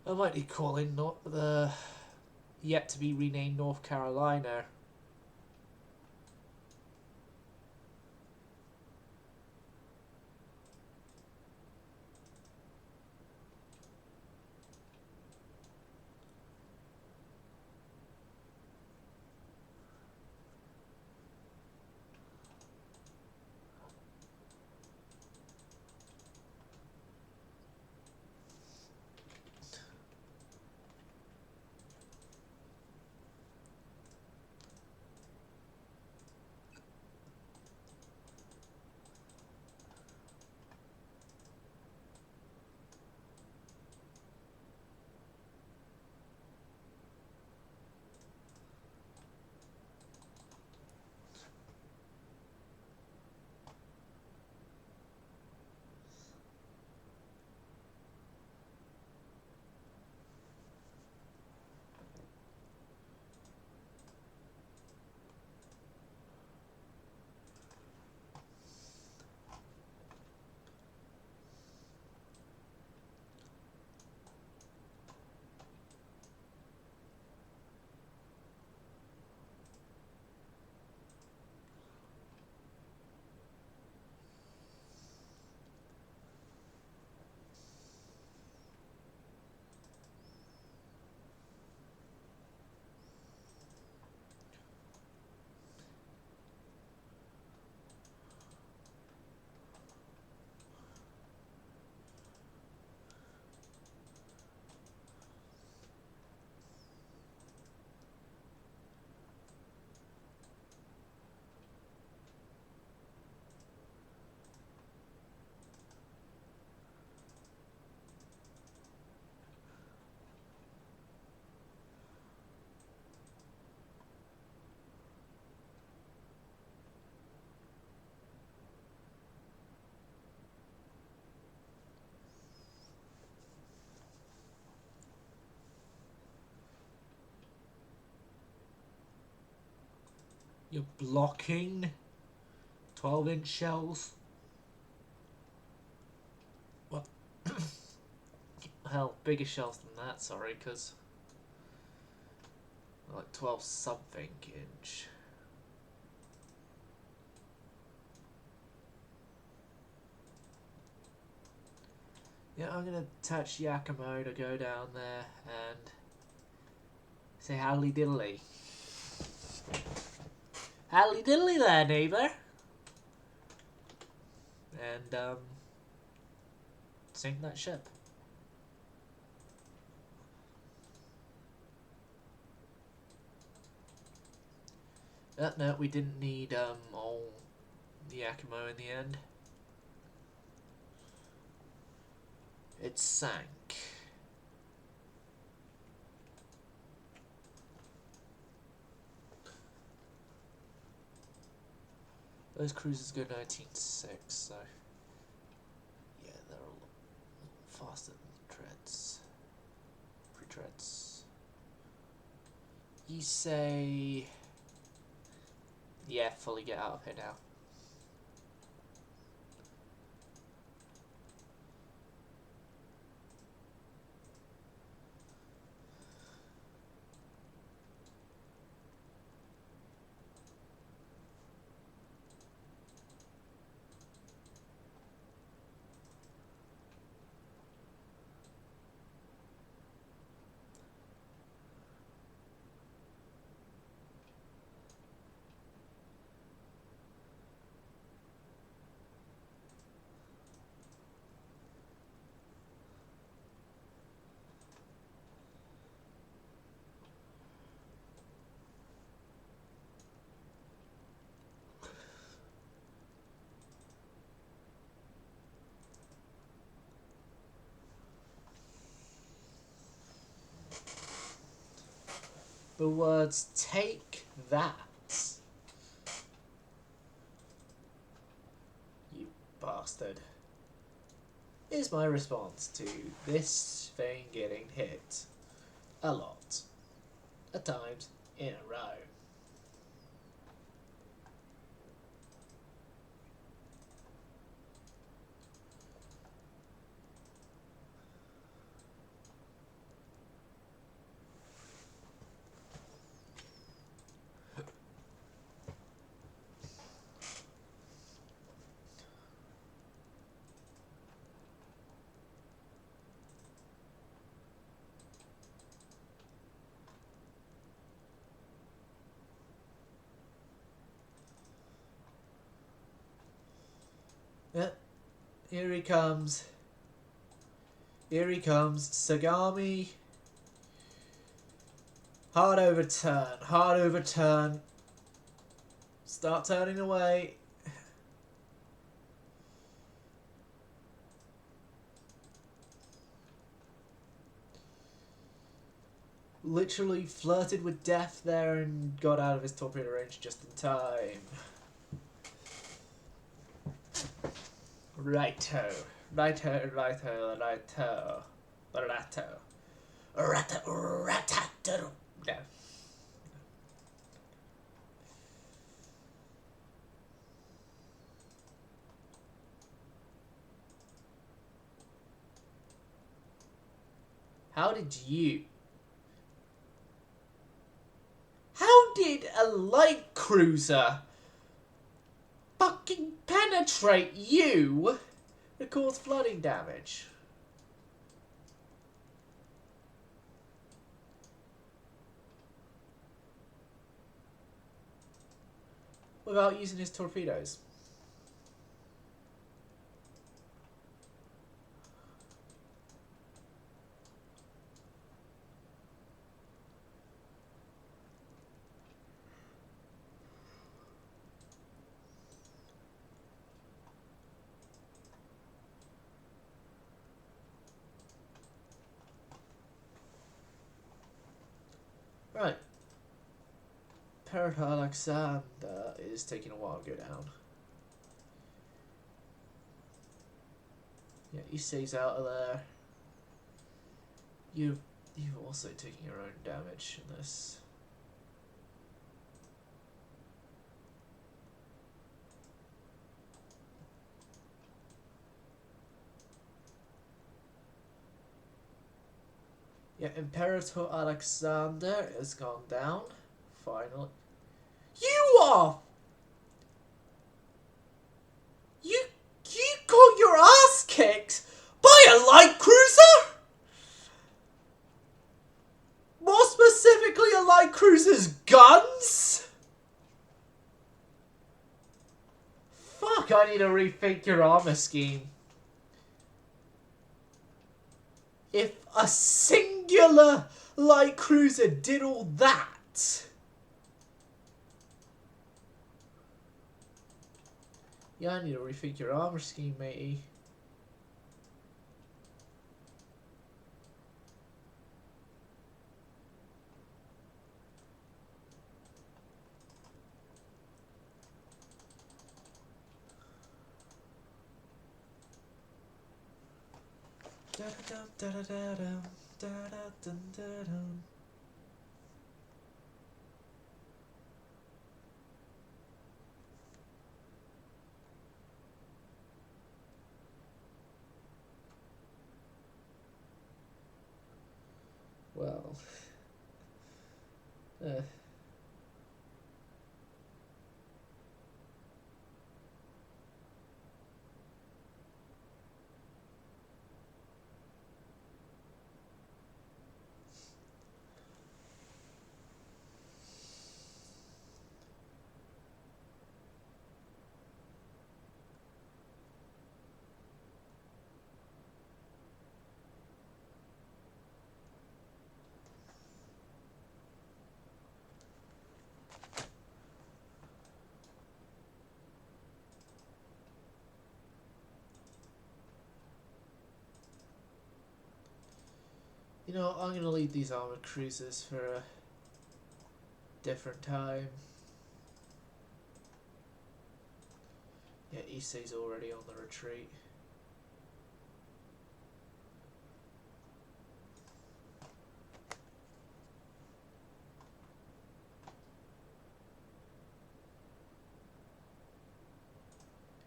I might be calling not the yet to be renamed North Carolina. You're blocking 12-inch shells. What? hell, bigger shells than that, sorry, because like 12 something inch. Yeah, I'm gonna touch Yakimo to go down there and say howdy diddly. Howdy diddly there, neighbour. And sink that ship. No, we didn't need all the Yakimo in the end. It sank. Those cruisers go 19.6, so yeah, they're a lot faster than the treads. Pre-treads. You say, yeah, fully get out of here now. The words "take that," you bastard, is my response to this thing getting hit a lot, at times in a row. Yeah, here he comes. Here he comes. Sagami. Hard overturn. Hard overturn. Start turning away. Literally flirted with death there and got out of his torpedo range just in time. Righto. Righto, righto, righto. Ratto. Ratto, ratto. No. How did a light cruiser fucking penetrate you to cause flooding damage? Without using his torpedoes. Right. Parrot Alexander is taking a while to go down. Yeah, he stays out of there. You've also taken your own damage in this. Yeah, Imperator Alexander has gone down. Finally. You are! You got your ass kicked by a light cruiser? More specifically, a light cruiser's guns? Fuck, I need to rethink your armor scheme. If a singular light cruiser did all that... Yeah, I need to rethink your armor scheme, matey. Well, you know, I'm gonna leave these armored cruisers for a different time. Yeah, Issei's already on the retreat.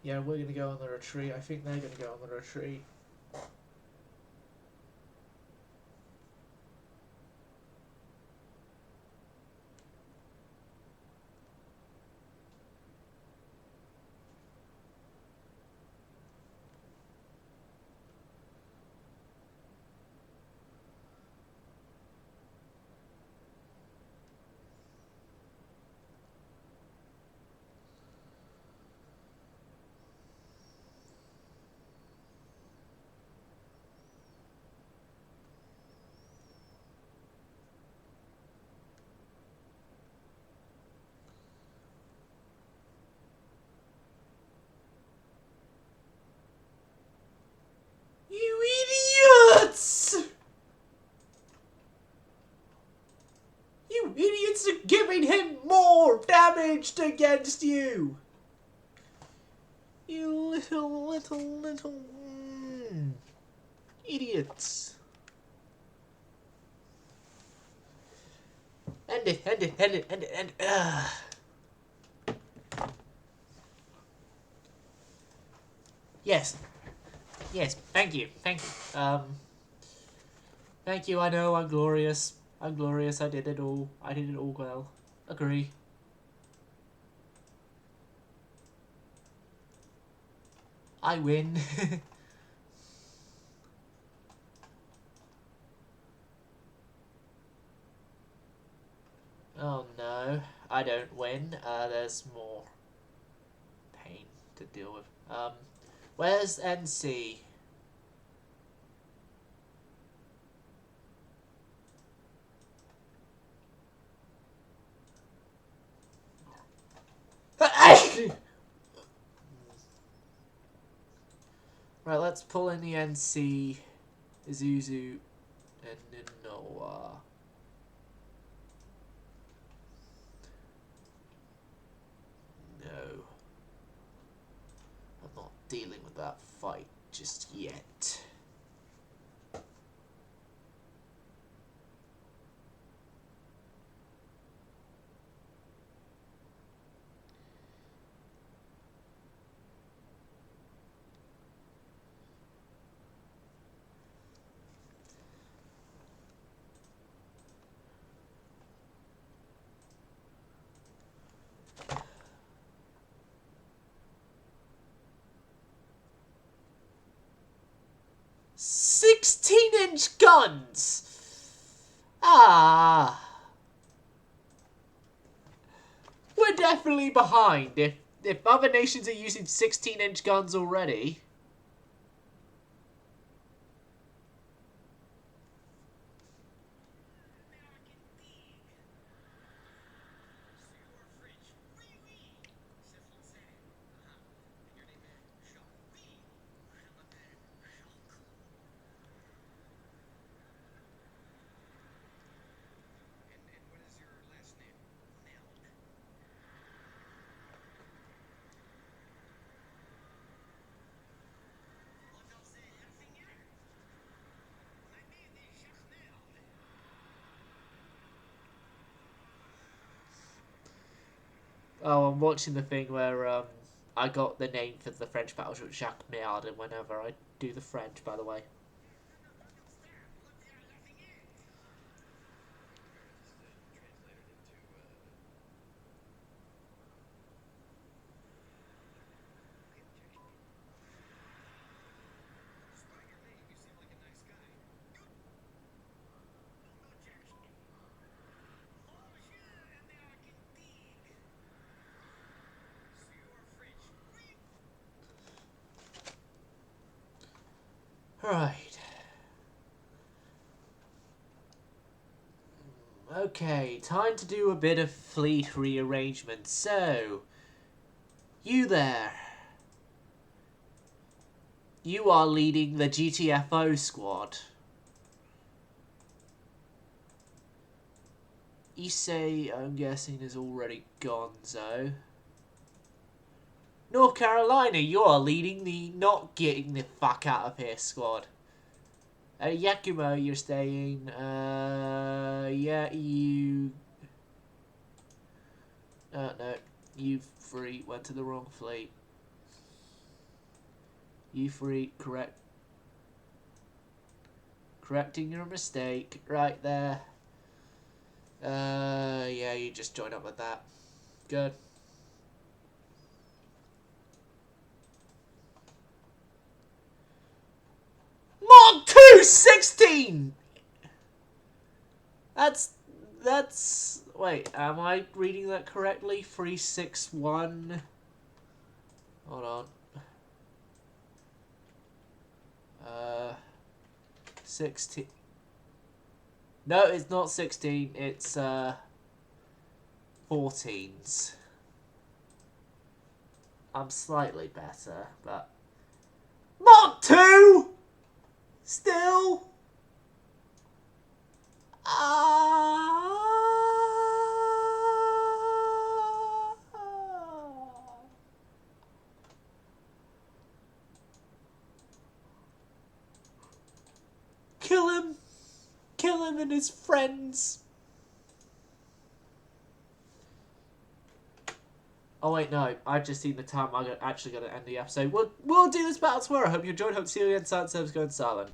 Yeah, we're gonna go on the retreat. I think they're gonna go on the retreat. You idiots! You idiots are giving him more damage against you! You little idiots. End it. Yes. Yes, thank you. Thank you, I know, I'm glorious. I did it all. I did it all well. Agree. I win. Oh no, I don't win. There's more pain to deal with. Where's NC? Right, let's pull in the NC, Isuzu, and Noah. No. I'm not dealing with that fight just yet. 16-inch guns! Ah. We're definitely behind. If other nations are using 16-inch guns already... Oh, I'm watching the thing where I got the name for the French battleship Jacques Méard whenever I do the French, by the way. Right. Okay, time to do a bit of fleet rearrangement. So, you there. You are leading the GTFO squad. Issei, I'm guessing, is already gonzo. North Carolina, you are leading the not getting the fuck out of here squad. Yakumo, you're staying. Yeah, you... no. You three went to the wrong fleet. You three, correcting your mistake right there. Yeah, you just join up with that. Good. Mark 2, 16! That's... Wait, am I reading that correctly? 361... Hold on. 16... No, it's not 16, it's, 14s. I'm slightly better, but... Mark 2! Still? Kill him! Kill him and his friends! Oh wait, no. I've just seen the time. I'm actually going to end the episode. We'll do this battle tomorrow. I hope you enjoyed. Hope to see you again. Silent Service going silent.